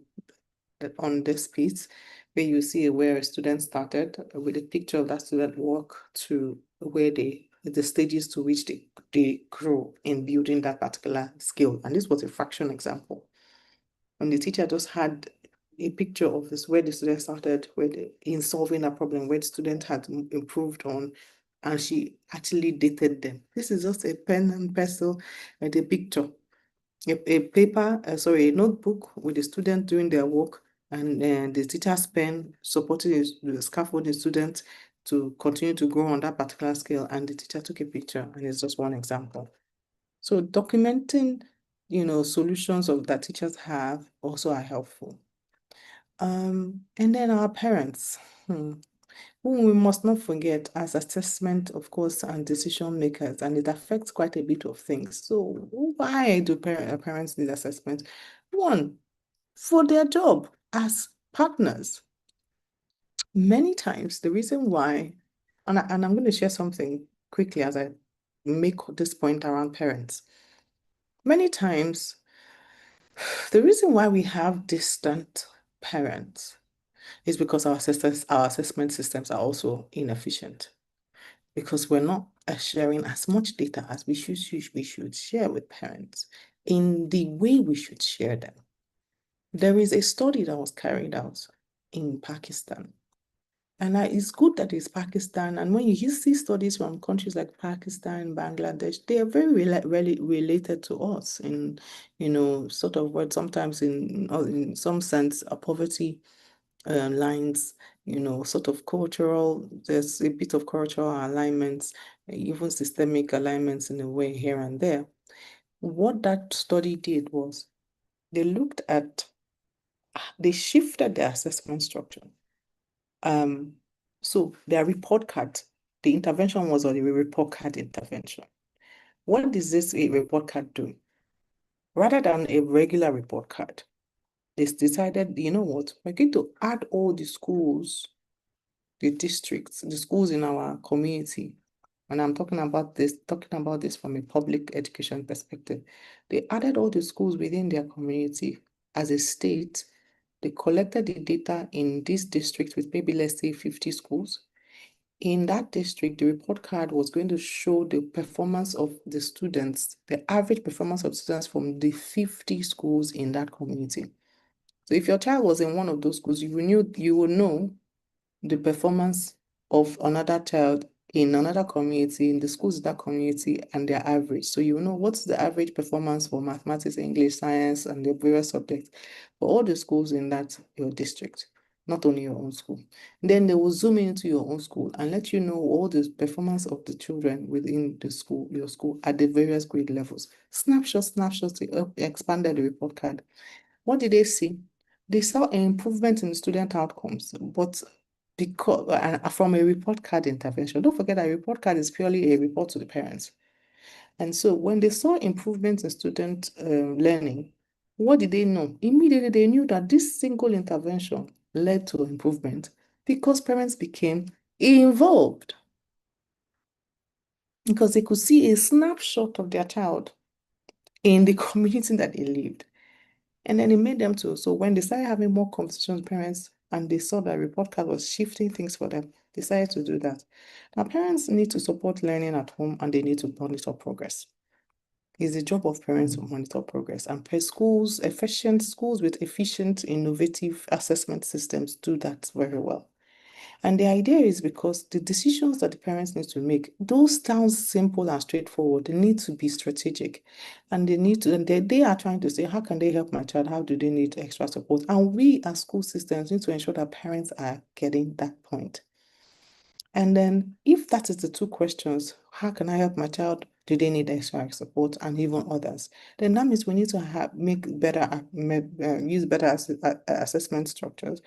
on this piece where you see where a student started with a picture of that student work to where the stages to which they grow in building that particular skill. And this was a fraction example. And the teacher just had a picture of this where the student started, in solving a problem, where the student had improved on, and she actually dated them. This is just a pen and pencil and a picture. A notebook with the student doing their work, and the teacher's pen supporting the scaffolding student to continue to grow on that particular skill, and the teacher took a picture, and it's just one example. So documenting, solutions that teachers have also are helpful. And then our parents, whom we must not forget as assessment, of course, and decision makers, and it affects quite a bit of things. So why do parents need assessment? One, for their job as partners. Many times, the reason why, and I'm going to share something quickly as I make this point around parents. Many times, the reason why we have distant parents is because our assessment systems are also inefficient, because we're not sharing as much data as we should share with parents in the way we should share them. There is a study that was carried out in Pakistan, and it's good that it's Pakistan. And when you see studies from countries like Pakistan, Bangladesh, they are very related to us in, sort of what sometimes in some sense, a poverty lines, sort of cultural, there's a bit of cultural alignments, even systemic alignments in a way here and there. what that study did was they looked at, they shifted the assessment structure. So their report card, the intervention was on a report card intervention. What does this report card do? Rather than a regular report card, they decided, you know what, we're going to add all the schools, the districts, the schools in our community. And I'm talking about this from a public education perspective. They added all the schools within their community as a state. They collected the data in this district with maybe, let's say, 50 schools. In that district, the report card was going to show the performance of the students, the average performance of students from the 50 schools in that community. So if your child was in one of those schools, you will know the performance of another child in another community, in the schools in that community, and their average. So you know what's the average performance for mathematics, English, science, and the various subjects for all the schools in that your district, not only your own school. Then they will zoom into your own school and let you know all the performance of the children within the school, your school, at the various grade levels. Snapshots, they expanded the report card. What did they see? They saw an improvement in student outcomes, but because from a report card intervention. Don't forget that a report card is purely a report to the parents. And so when they saw improvements in student learning, what did they know? Immediately they knew that this single intervention led to improvement because parents became involved. Because they could see a snapshot of their child in the community that they lived. And then it made them to, so when they started having more conversations with parents and they saw that report card was shifting things for them, they decided to do that. Now, parents need to support learning at home and they need to monitor progress. It's the job of parents to monitor progress, and schools with efficient, innovative assessment systems do that very well. And the idea is because the decisions that the parents need to make, those sound simple and straightforward. They need to be strategic. And they are trying to say, how can they help my child? How do they need extra support? And we as school systems need to ensure that parents are getting that point. And then if that is the two questions, how can I help my child? Do they need extra support, and even others? Then that means we need to use better assessment structures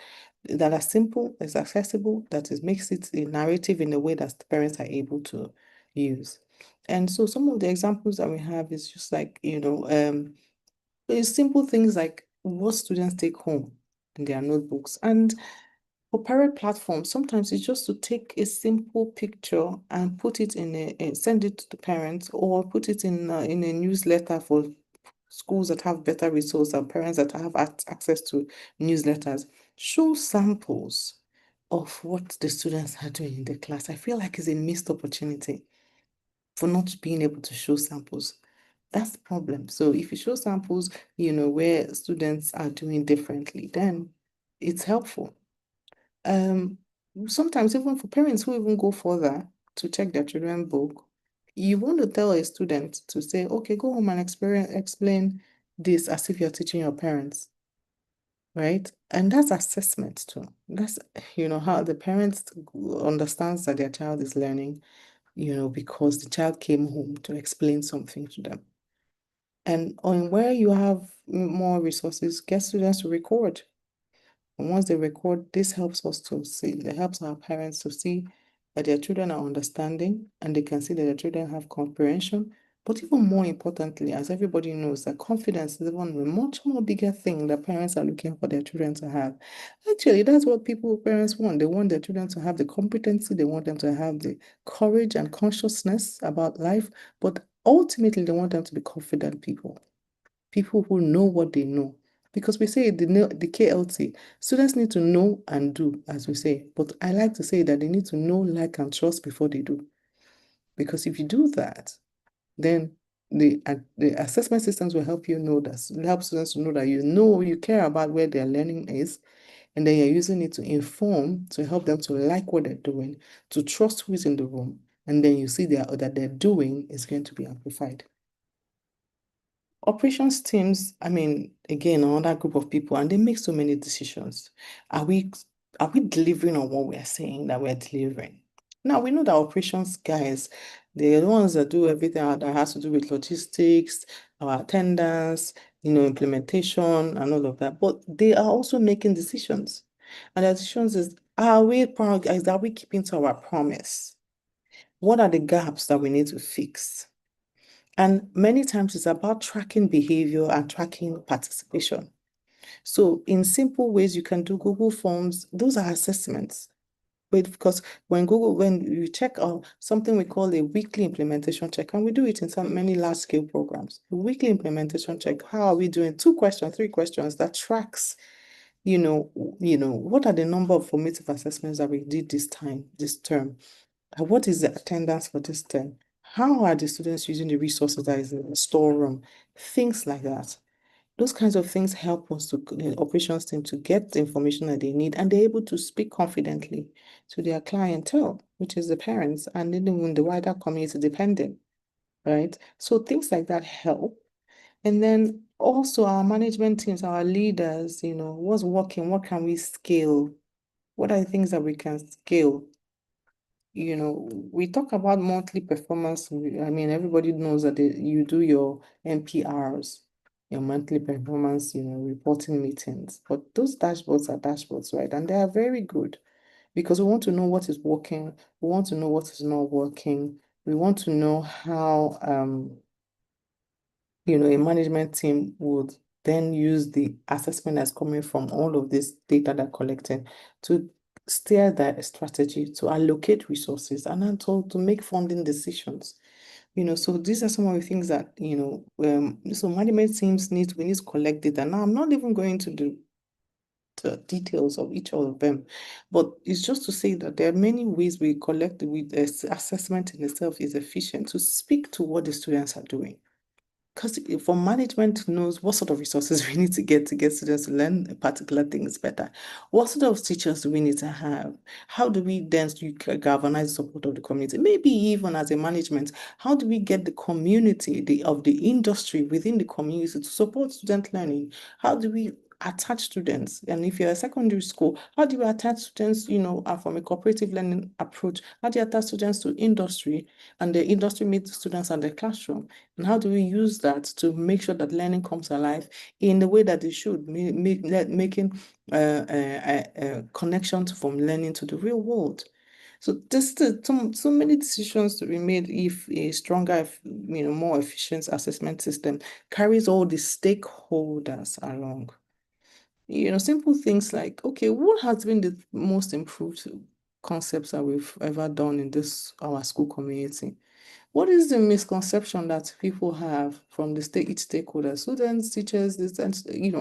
that are simple, is accessible, makes it a narrative in a way that the parents are able to use. And so some of the examples that we have is just like, it's simple things like what students take home in their notebooks. And for parent platforms, sometimes it's just to take a simple picture and put it send it to the parents, or put it in a newsletter for schools that have better resources and parents that have access to newsletters. Show samples of what the students are doing in the class. I feel like it's a missed opportunity for not being able to show samples. That's the problem. So if you show samples, where students are doing differently, then it's helpful. Sometimes even for parents who even go further to check their children's book, you want to tell a student to say, okay, go home and explain this as if you're teaching your parents, right? And that's assessment too. That's, how the parents understands that their child is learning, because the child came home to explain something to them. And on where you have more resources, get students to record. And once they record, this helps us to see, it helps our parents to see that their children are understanding, and they can see that their children have comprehension. But even more importantly, as everybody knows, that confidence is even a much more bigger thing that parents are looking for their children to have. Actually, that's what parents want. They want their children to have the competency, they want them to have the courage and consciousness about life, but ultimately they want them to be confident people who know what they know. Because we say the KLT, students need to know and do, as we say. But I like to say that they need to know, like, and trust before they do. Because if you do that, then the assessment systems will help you know that, help students to know that you care about where their learning is, and then you're using it to inform, to help them to like what they're doing, to trust who is in the room, and then you see that they're doing is going to be amplified. Operations teams, again, another group of people, and they make so many decisions. Are we delivering on what we're saying that we're delivering? Now, we know that operations guys, they're the ones that do everything that has to do with logistics, our attendance, implementation and all of that, but they are also making decisions. And the decisions is, are we keeping to our promise? What are the gaps that we need to fix? And many times it's about tracking behavior and tracking participation. So in simple ways, you can do Google Forms. Those are assessments. Because when you check something we call a weekly implementation check, and we do it in many large-scale programs. A weekly implementation check, how are we doing? 2 questions, 3 questions that tracks, what are the number of formative assessments that we did this term? And what is the attendance for this term? How are the students using the resources that is in the storeroom? Things like that. Those kinds of things help us, the operations team, to get the information that they need, and they're able to speak confidently to their clientele, which is the parents, and even the wider community dependent, right? So things like that help. And then also our management teams, our leaders, what's working, what can we scale? What are the things that we can scale? We talk about monthly performance. I mean, everybody knows that you do your MPRs, your monthly performance, reporting meetings. But those dashboards are dashboards, right? And they are very good because we want to know what is working. We want to know what is not working. We want to know how, a management team would then use the assessment that's coming from all of this data they're collecting to steer their strategy, to allocate resources, and then to make funding decisions. So these are some of the things that, so management teams we need to collect data. Now, I'm not even going to do the details of each of them, but it's just to say that there are many ways we collect with assessment in itself is efficient to speak to what the students are doing. Because for management knows what sort of resources we need to get students to learn particular things better. What sort of teachers do we need to have? How do we then galvanize the support of the community? Maybe even as a management, how do we get the community, of the industry within the community to support student learning? How do we attach students? And if you're a secondary school, how do you attach students, from a cooperative learning approach? How do you attach students to industry, and the industry meets students at the classroom? And how do we use that to make sure that learning comes alive in the way that it should, making connections from learning to the real world? So there's so many decisions to be made if a stronger, more efficient assessment system carries all the stakeholders along. Simple things like, okay, what has been the most improved concepts that we've ever done in our school community? What is the misconception that people have from each stakeholder, students, teachers,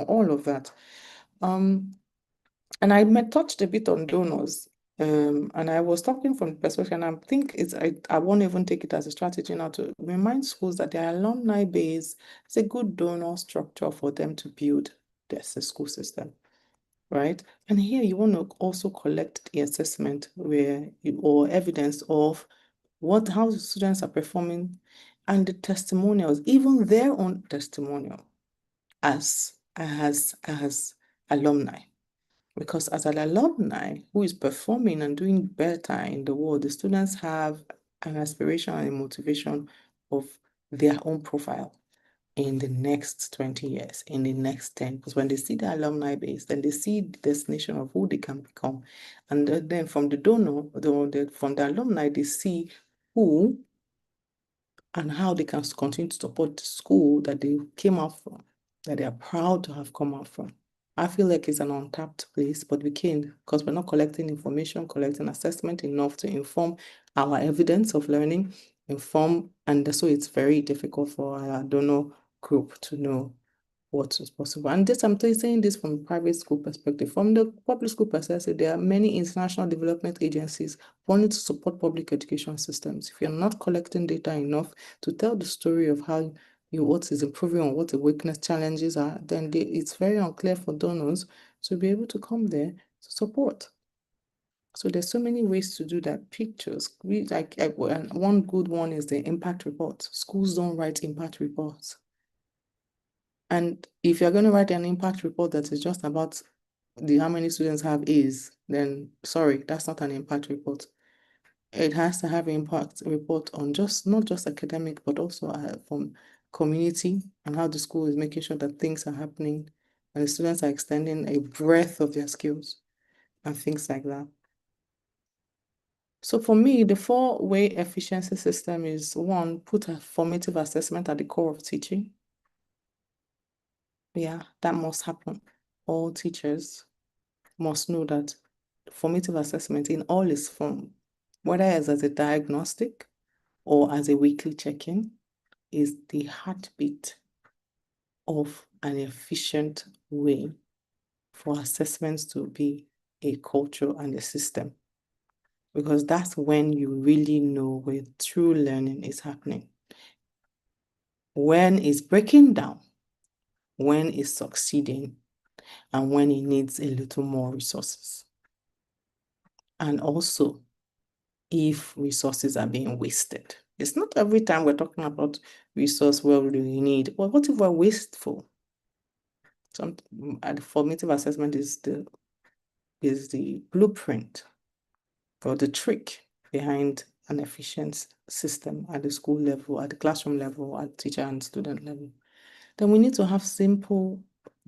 all of that? And I touched a bit on donors, and I was talking from the perspective, and I think I won't even take it as a strategy now to remind schools that their alumni base is a good donor structure for them to build their school system, right? And here you want to also collect the assessment or evidence of how the students are performing, and the testimonials, even their own testimonial as alumni. Because as an alumni who is performing and doing better in the world, the students have an aspiration and a motivation of their own profile in the next 20 years, in the next 10, because when they see the alumni base, then they see the destination of who they can become. And then from the donor, from the alumni, they see who and how they can continue to support the school that they came out from, that they are proud to have come out from. I feel like it's an untapped place, but we can't, because we're not collecting information, collecting assessment enough to inform our evidence of learning, and so it's very difficult for our donor group to know what is possible. And I'm saying this from a private school perspective. From the public school perspective, there are many international development agencies wanting to support public education systems. If you're not collecting data enough to tell the story of how what is improving or what the weakness challenges are, then it's very unclear for donors to be able to come there to support. So there's so many ways to do that. Pictures, one good one is the impact report. Schools don't write impact reports. And if you're going to write an impact report that is just about how many students have A's, then sorry, that's not an impact report. It has to have an impact report on not just academic, but also from community and how the school is making sure that things are happening and the students are extending a breadth of their skills and things like that. So for me, the 4-way efficiency system is 1, put a formative assessment at the core of teaching. Yeah, that must happen. All teachers must know that formative assessment in all its form, whether it's as a diagnostic or as a weekly check-in, is the heartbeat of an efficient way for assessments to be a culture and a system. Because that's when you really know where true learning is happening. When it's breaking down, when it's succeeding, and when it needs a little more resources. And also, if resources are being wasted. It's not every time we're talking about resource, what do we need? Well, what if we're wasteful? The formative assessment is the blueprint or the trick behind an efficient system at the school level, at the classroom level, at teacher and student level. Then we need to have simple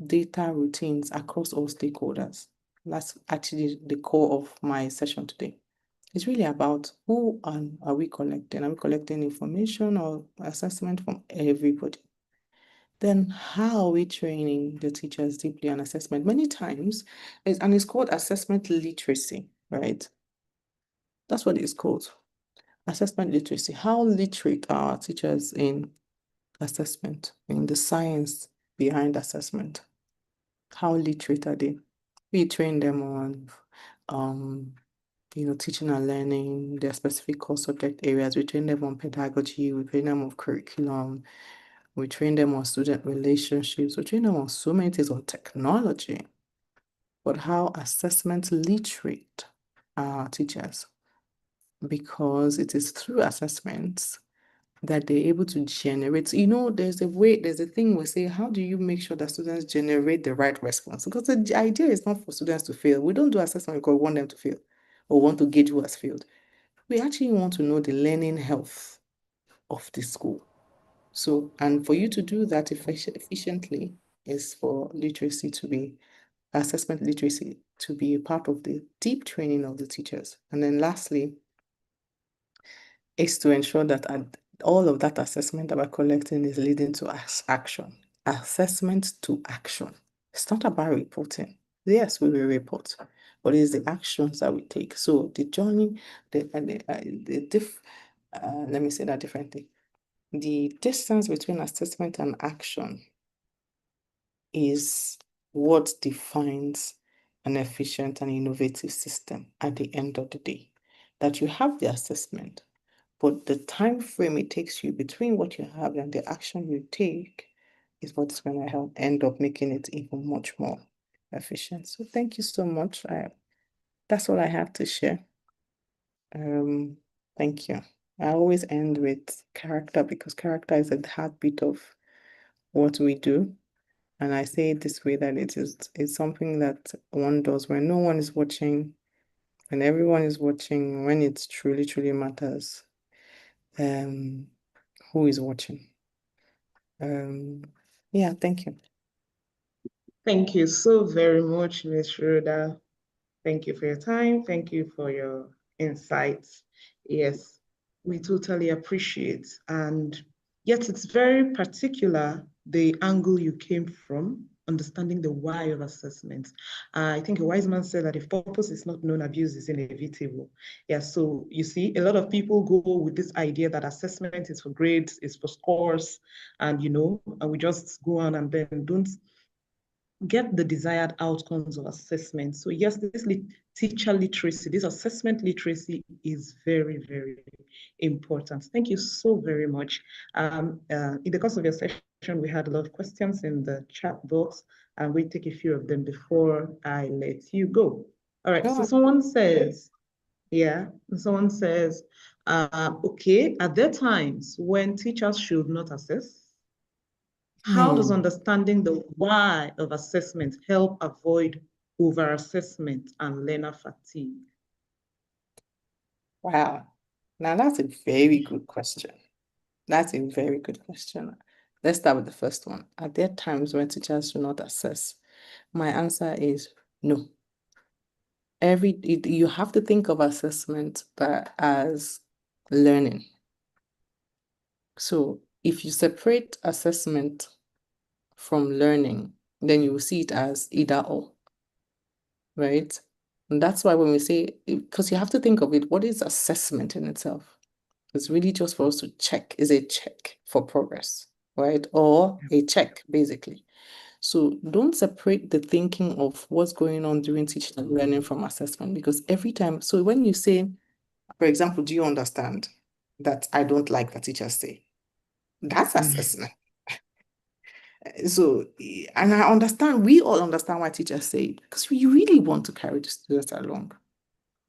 data routines across all stakeholders. That's actually the core of my session today. It's really about who are we collecting? Are we collecting information or assessment from everybody? Then how are we training the teachers deeply on assessment? Many times, it's called assessment literacy, right? That's what it's called, assessment literacy. How literate are our teachers in assessment, in the science behind assessment? How literate are they? We train them on teaching and learning, their specific core subject areas. We train them on pedagogy, we train them on curriculum, we train them on student relationships, we train them on so many things, on technology. But how assessment literate are our teachers? Because it is through assessments that they're able to generate. There's a thing we say, how do you make sure that students generate the right response? Because the idea is not for students to fail. We don't do assessment because we want them to fail or want to gauge who has failed. We actually want to know the learning health of the school. So, and for you to do that efficiently is for assessment literacy to be a part of the deep training of the teachers. And then lastly, is to ensure that all of that assessment that we're collecting is leading to action. Assessment to action. It's not about reporting. Yes, we will report, but it's the actions that we take. So the journey, let me say that differently. The distance between assessment and action is what defines an efficient and innovative system at the end of the day. That you have the assessment, but the time frame it takes you between what you have and the action you take is what's going to end up making it even much more efficient. So thank you so much. That's all I have to share. Thank you. I always end with character because character is the heartbeat of what we do. And I say it this way, that it's something that one does when no one is watching, when everyone is watching, when it truly, truly matters. Who is watching? Yeah, thank you. Thank you so very much, Ms. Schroeder. Thank you for your time. Thank you for your insights. Yes, we totally appreciate. And yet it's very particular, the angle you came from, understanding the why of assessment. I think a wise man said that if purpose is not known, abuse is inevitable. Yeah, so you see, a lot of people go with this idea that assessment is for grades, is for scores, and and we just go on and then don't get the desired outcomes of assessment. So yes, this teacher literacy, this assessment literacy is very, very important. Thank you so very much. In the course of your session, we had a lot of questions in the chat box, and we take a few of them before I let you go. All right, so someone says, okay, are there times when teachers should not assess? How does understanding the why of assessment help avoid over-assessment and learner fatigue? Wow. Now that's a very good question. That's a very good question. let's start with the first one. Are there times when teachers do not assess? My answer is no. You have to think of assessment as learning. So if you separate assessment from learning, then you will see it as either or, right? And that's why when we say, because you have to think of it, what is assessment in itself? It's really just for us to check, is a check for progress, right? Or a check, basically. So don't separate the thinking of what's going on during teaching and learning from assessment, because every time, so when you say, for example, do you understand that I don't like that teachers say? That's assessment. So, and I understand, we all understand why teachers say it, because we really want to carry the students along,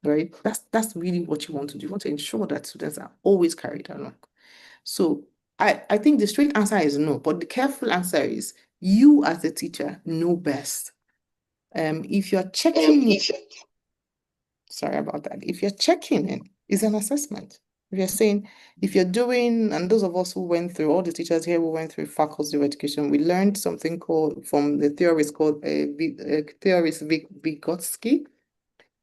right? That's really what you want to do. You want to ensure that students are always carried along. So I think the straight answer is no, but the careful answer is you as a teacher know best. If you're checking it, sorry about that. If you're checking it, it's an assessment. If you're saying, if you're doing, and those of us who went through, all the teachers here who went through faculty of education, we learned something called, from the theorist called theorist Vygotsky.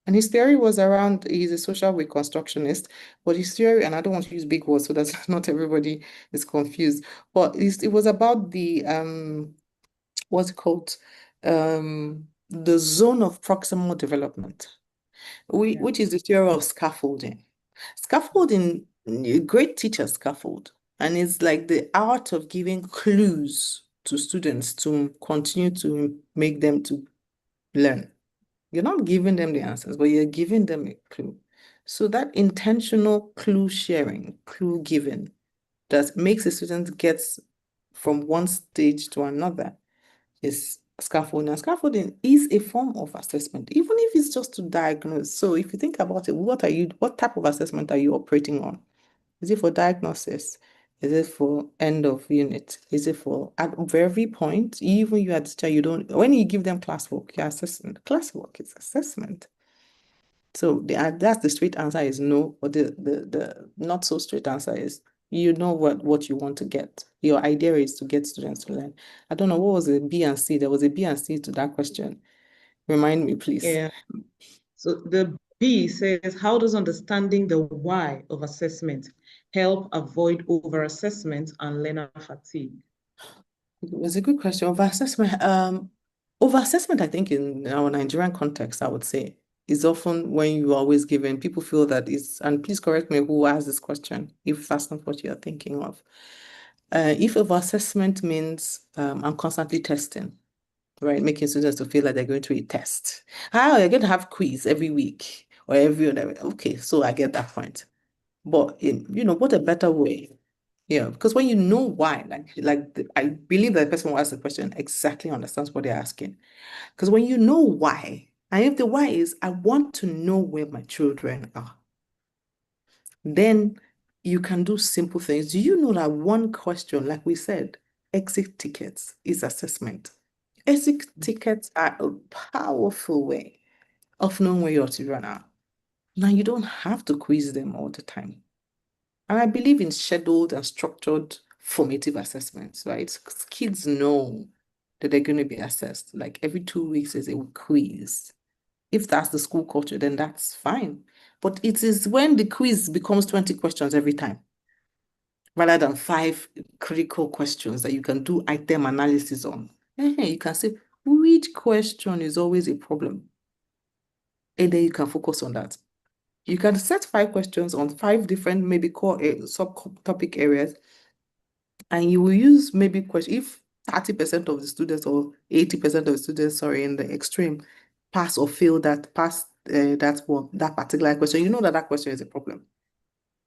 And his theory was around, he's a social reconstructionist, but his theory, and I don't want to use big words so that not everybody is confused, but it was about the, what's it called? The zone of proximal development, which is the theory of scaffolding. Scaffolding, great teachers scaffold, and it's like the art of giving clues to students to continue to make them to learn. You're not giving them the answers, but you're giving them a clue. So that intentional clue sharing, clue giving, that makes the student get from one stage to another is scaffolding. And scaffolding is a form of assessment, even if it's just to diagnose. So if you think about it, what type of assessment are you operating on? Is it for diagnosis? Is it for end of unit? Is it for at every point? Even you as a teacher, you don't, when you give them classwork, you're assessing. Classwork is assessment. So that's the straight answer is no, but the not so straight answer is you know what you want to get. Your idea is to get students to learn. I don't know, what was the B and C? There was a B and C to that question. Remind me, please. Yeah. So the B says, how does understanding the why of assessment help avoid over-assessment and learner fatigue? It was a good question. Over-assessment, I think in our Nigerian context, I would say, is often when you are always given, people feel that it's, and please correct me who asked this question, if that's not what you're thinking of. If over-assessment means I'm constantly testing, right? Making students to feel like they're going to a test. You're going to have quiz every week or every other week. Okay, so I get that point. But what a better way. Yeah, because when you know why, I believe that the person who asked the question exactly understands what they're asking. Because when you know why, and if the why is, I want to know where my children are, then you can do simple things. Do you know that one question, like we said, exit tickets is assessment? Exit tickets are a powerful way of knowing where your children are. Now, you don't have to quiz them all the time. And I believe in scheduled and structured formative assessments, right? Because kids know that they're going to be assessed. Like every 2 weeks is a quiz. If that's the school culture, then that's fine. But it is when the quiz becomes 20 questions every time, rather than 5 critical questions that you can do item analysis on. You can say, which question is always a problem? And then you can focus on that. You can set 5 questions on 5 different, maybe core subtopic areas, and you will use maybe question if 30% of the students or 80% of the students, sorry, in the extreme, pass or fail that particular question, you know that question is a problem,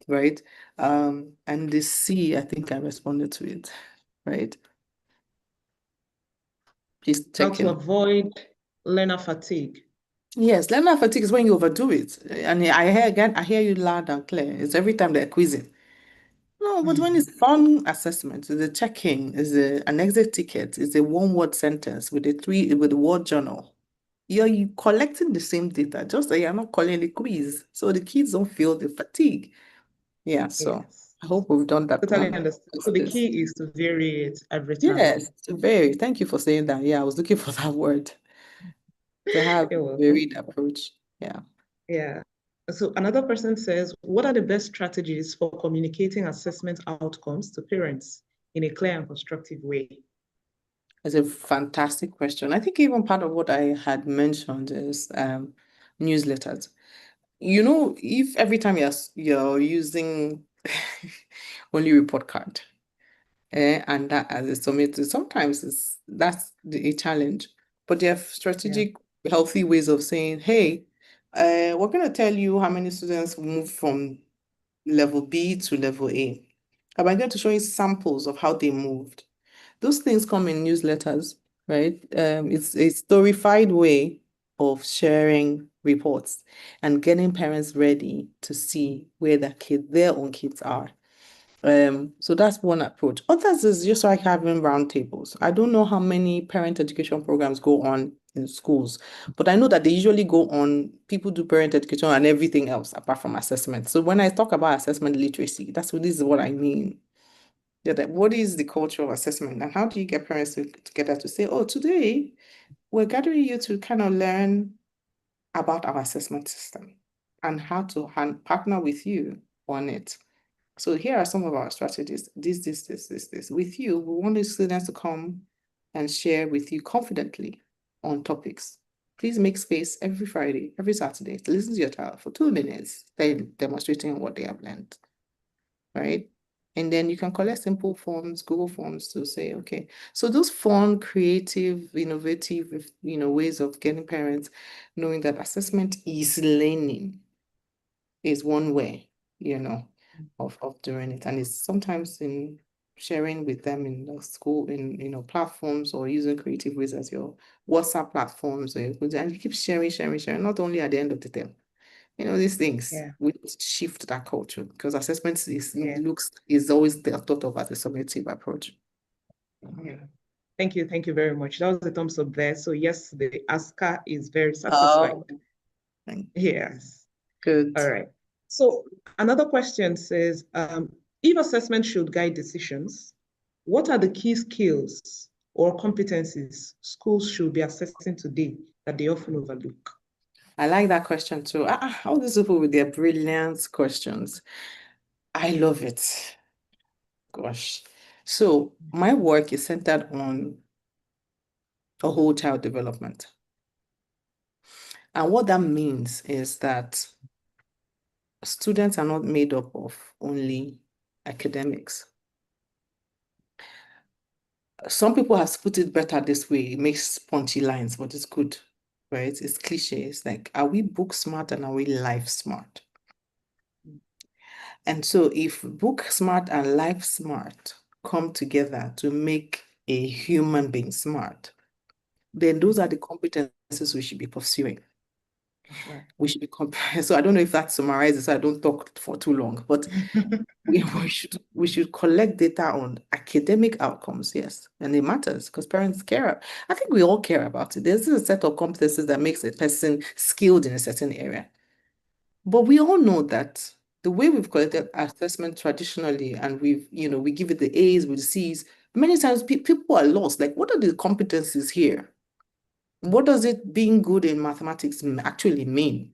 right? And the C, I think I responded to it, right? Please check How to avoid learner fatigue. Yes, learner fatigue is when you overdo it. And I hear you loud and clear. It's every time they're quizzing. No, but when it's fun assessment, it's a check-in, it's an exit ticket, it's a one-word sentence with the word journal. You're collecting the same data, just that you're not calling a quiz. So the kids don't feel the fatigue. Yeah, so Yes. I hope we've done that Totally one. understood. So the key is to vary it every time. Yes, to vary. Thank you for saying that. Yeah, I was looking for that word. To have a varied approach. Yeah. Yeah. So another person says, what are the best strategies for communicating assessment outcomes to parents in a clear and constructive way? It's a fantastic question. I think even part of what I had mentioned is newsletters. You know, if every time you're using only report card, and that as a summit, sometimes that's a challenge. But there are strategic, healthy ways of saying, hey, we're going to tell you how many students moved from level B to level A. And I'm going to show you samples of how they moved. Those things come in newsletters, right? It's a storified way of sharing reports and getting parents ready to see where their own kids are. So that's one approach. Others is just like having roundtables. I don't know how many parent education programs go on in schools, but I know that they usually go on, people do parent education and everything else apart from assessment. So when I talk about assessment literacy, this is what I mean. Yeah, that what is the culture of assessment and how do you get parents together to say, oh, today we're gathering you to kind of learn about our assessment system and how to partner with you on it. So here are some of our strategies. This. With you, we want the students to come and share with you confidently on topics. Please make space every Friday, every Saturday to listen to your child for 2 minutes, then demonstrating what they have learned, right? And then you can collect simple forms, Google Forms to say, okay, so those fun, creative, innovative, ways of getting parents knowing that assessment is learning is one way, of doing it. And it's sometimes in sharing with them in the school, in, platforms or using creative ways as your WhatsApp platforms, and you keep sharing, not only at the end of the day. These things, we shift that culture because assessment is always thought of as a summative approach. Yeah. Thank you very much. That was the thumbs up there. So yes, the asker is very satisfied. Yes. Good. All right. So another question says, if assessment should guide decisions, what are the key skills or competencies schools should be assessing today that they often overlook? I like that question too. All these people with their brilliant questions. I love it. Gosh. So my work is centered on a whole child development. And what that means is that students are not made up of only academics. Some people have put it better this way. It makes punchy lines, but it's good, right? It's cliche. It's like, are we book smart and are we life smart? And so if book smart and life smart come together to make a human being smart, then those are the competencies we should be pursuing. Sure. We should be so I don't know if that summarizes, so I don't talk for too long, but we should collect data on academic outcomes, yes, and it matters because parents care. I think we all care about it. There's a set of competencies that makes a person skilled in a certain area. But we all know that the way we've collected assessment traditionally, and we give it the A's with the C's, many times people are lost. Like, what are the competencies here? What does it being good in mathematics actually mean?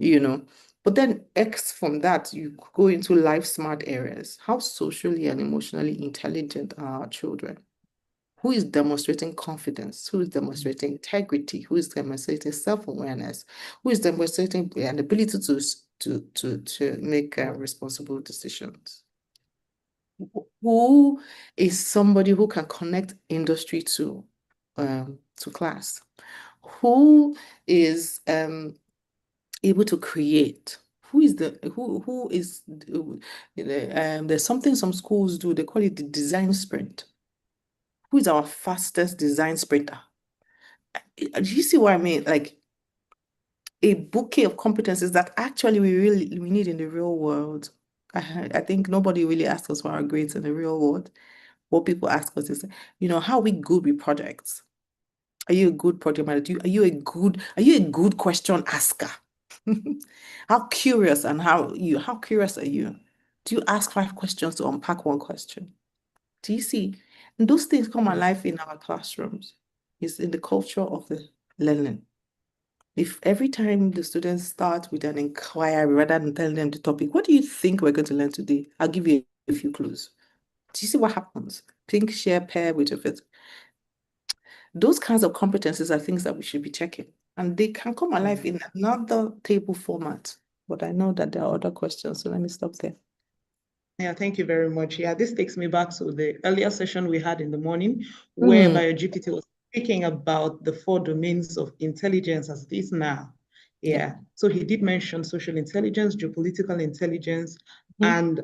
But then X from that, you go into life smart areas. How socially and emotionally intelligent are our children? Who is demonstrating confidence? Who is demonstrating integrity? Who is demonstrating self-awareness? Who is demonstrating an ability to make responsible decisions? Who is somebody who can connect industry to class? Who is able to create? Who is there's something some schools do, they call it the design sprint. Who is our fastest design sprinter? Do you see what I mean? Like a bouquet of competencies that actually we need in the real world. I think nobody really asks us for our grades in the real world. What people ask us is, how are we good with projects? Are you a good project manager? Are you a good question asker? How curious are you? Do you ask 5 questions to unpack 1 question? Do you see? And those things come alive in our classrooms. It's in the culture of the learning. If every time the students start with an inquiry rather than telling them the topic, what do you think we're going to learn today? I'll give you a few clues. Do you see what happens? Think, share, pair, which of it. Those kinds of competencies are things that we should be checking. And they can come alive in another table format. But I know that there are other questions, so let me stop there. Yeah, thank you very much. Yeah, this takes me back to the earlier session we had in the morning, where BioGPT was speaking about the 4 domains of intelligence as it is now. Yeah. So he did mention social intelligence, geopolitical intelligence, and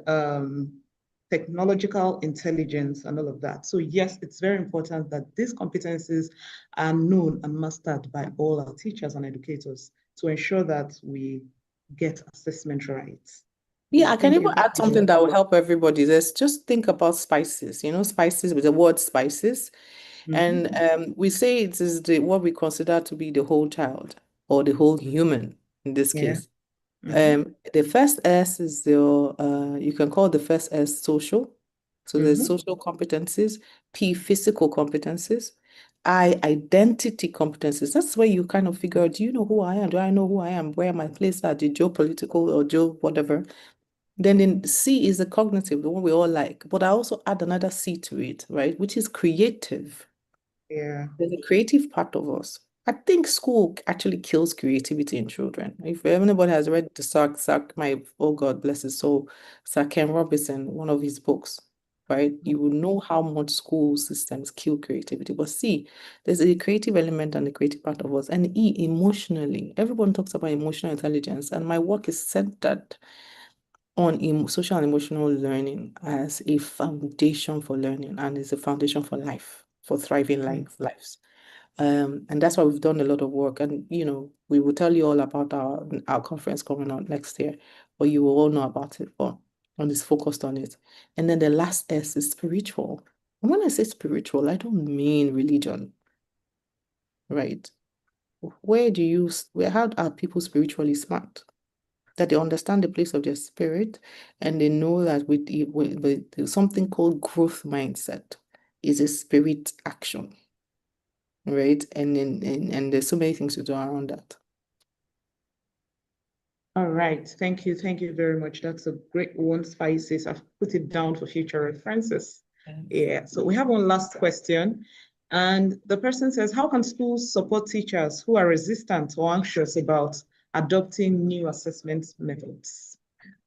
technological intelligence and all of that. So yes, it's very important that these competencies are known and mastered by all our teachers and educators to ensure that we get assessment right. Yeah, I can even add something that will help everybody. Let's just think about spices, spices with the word spices. And we say it is what we consider to be the whole child or the whole human in this case. The first S is you can call the first S social. So there's social competencies, P, physical competencies, I, identity competencies. That's where you kind of figure out, do you know who I am? Do I know who I am? Where am I placed at? The geopolitical or geo whatever. Then in C is the cognitive, the one we all like. But I also add another C to it, right? Which is creative. Yeah. There's a creative part of us. I think school actually kills creativity in children. If anybody has read oh God bless his soul, Sir Ken Robinson, one of his books, right? You will know how much school systems kill creativity. But see, there's a creative element and the creative part of us. And E, emotionally. Everyone talks about emotional intelligence, and my work is centered on social and emotional learning as a foundation for learning and is a foundation for life, for thriving lives. And that's why we've done a lot of work. And, we will tell you all about our conference coming out next year, but you will all know about it, but it's focused on it. And then the last S is spiritual. And when I say spiritual, I don't mean religion, right? How are people spiritually smart? That they understand the place of their spirit, and they know that with something called growth mindset is a spirit action, right? And there's so many things to do around that. All right, thank you very much. That's a great one, Spices. I've put it down for future references. Yeah, so we have one last question. And the person says, how can schools support teachers who are resistant or anxious about adopting new assessment methods?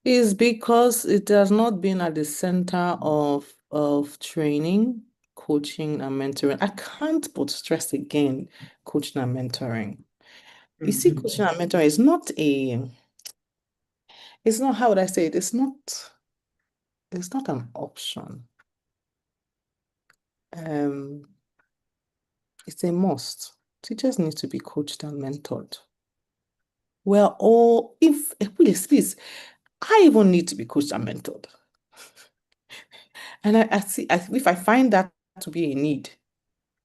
Is because it has not been at the center of training, coaching, and mentoring. I can't but stress again, coaching and mentoring. You see, coaching and mentoring is not it's not, how would I say it? It's not an option. It's a must. Teachers need to be coached and mentored. Well, or please, I even need to be coached and mentored. And I see, if I find that to be a need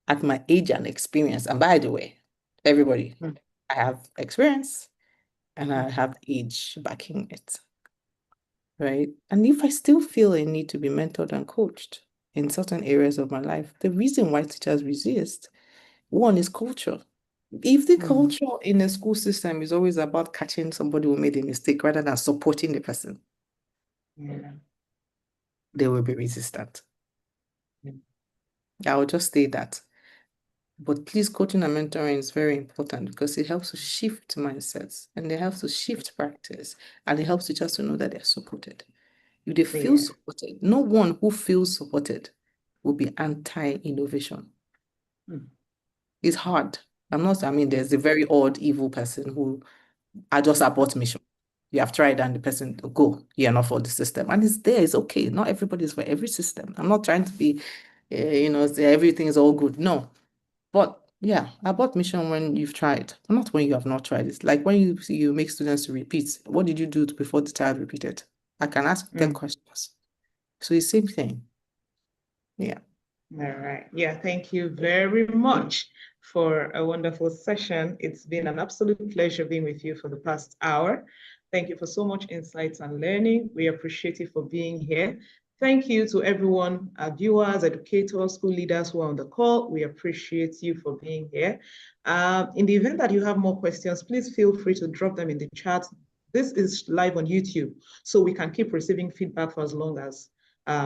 at my age and experience, and by the way, everybody, I have experience and I have age backing it, right? And if I still feel a need to be mentored and coached in certain areas of my life, the reason why teachers resist, one is culture. If the culture in the school system is always about catching somebody who made a mistake rather than supporting the person, they will be resistant. I will just say that. But please, coaching and mentoring is very important because it helps to shift mindsets and it helps to shift practice and it helps teachers to know that they're supported. If they feel supported, no one who feels supported will be anti-innovation. It's hard. There's a very odd, evil person who I just abort mission. You have tried and the person go, you're not for the system. And it's there, it's okay. Not everybody's for every system. I'm not trying to be, say everything is all good. No. But yeah, abort mission when you've tried, not when you have not tried. It's like when you make students to repeat. What did you do before the child repeated? I can ask 10 questions. So it's the same thing. Yeah. All right. Yeah, thank you very much for a wonderful session. It's been an absolute pleasure being with you for the past hour. Thank you for so much insights and learning. We appreciate you for being here. Thank you to everyone, our viewers, educators, school leaders who are on the call. We appreciate you for being here. In the event that you have more questions, please feel free to drop them in the chat. This is live on YouTube, so we can keep receiving feedback for as long as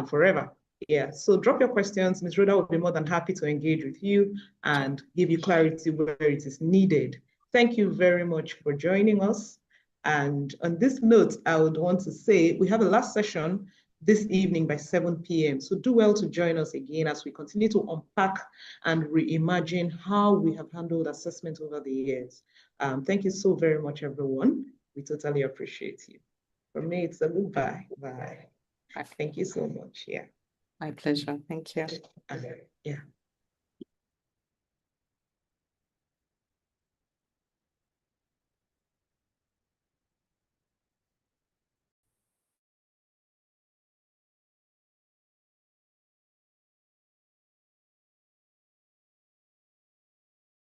forever. Yeah, so drop your questions. Ms. Rhoda will be more than happy to engage with you and give you clarity where it is needed. Thank you very much for joining us. And on this note, I would want to say we have a last session this evening by 7 p.m. So do well to join us again as we continue to unpack and reimagine how we have handled assessment over the years. Thank you so very much, everyone. We totally appreciate you. For me, it's a goodbye. Bye. Thank you so much. Yeah. My pleasure. Thank you. Yeah.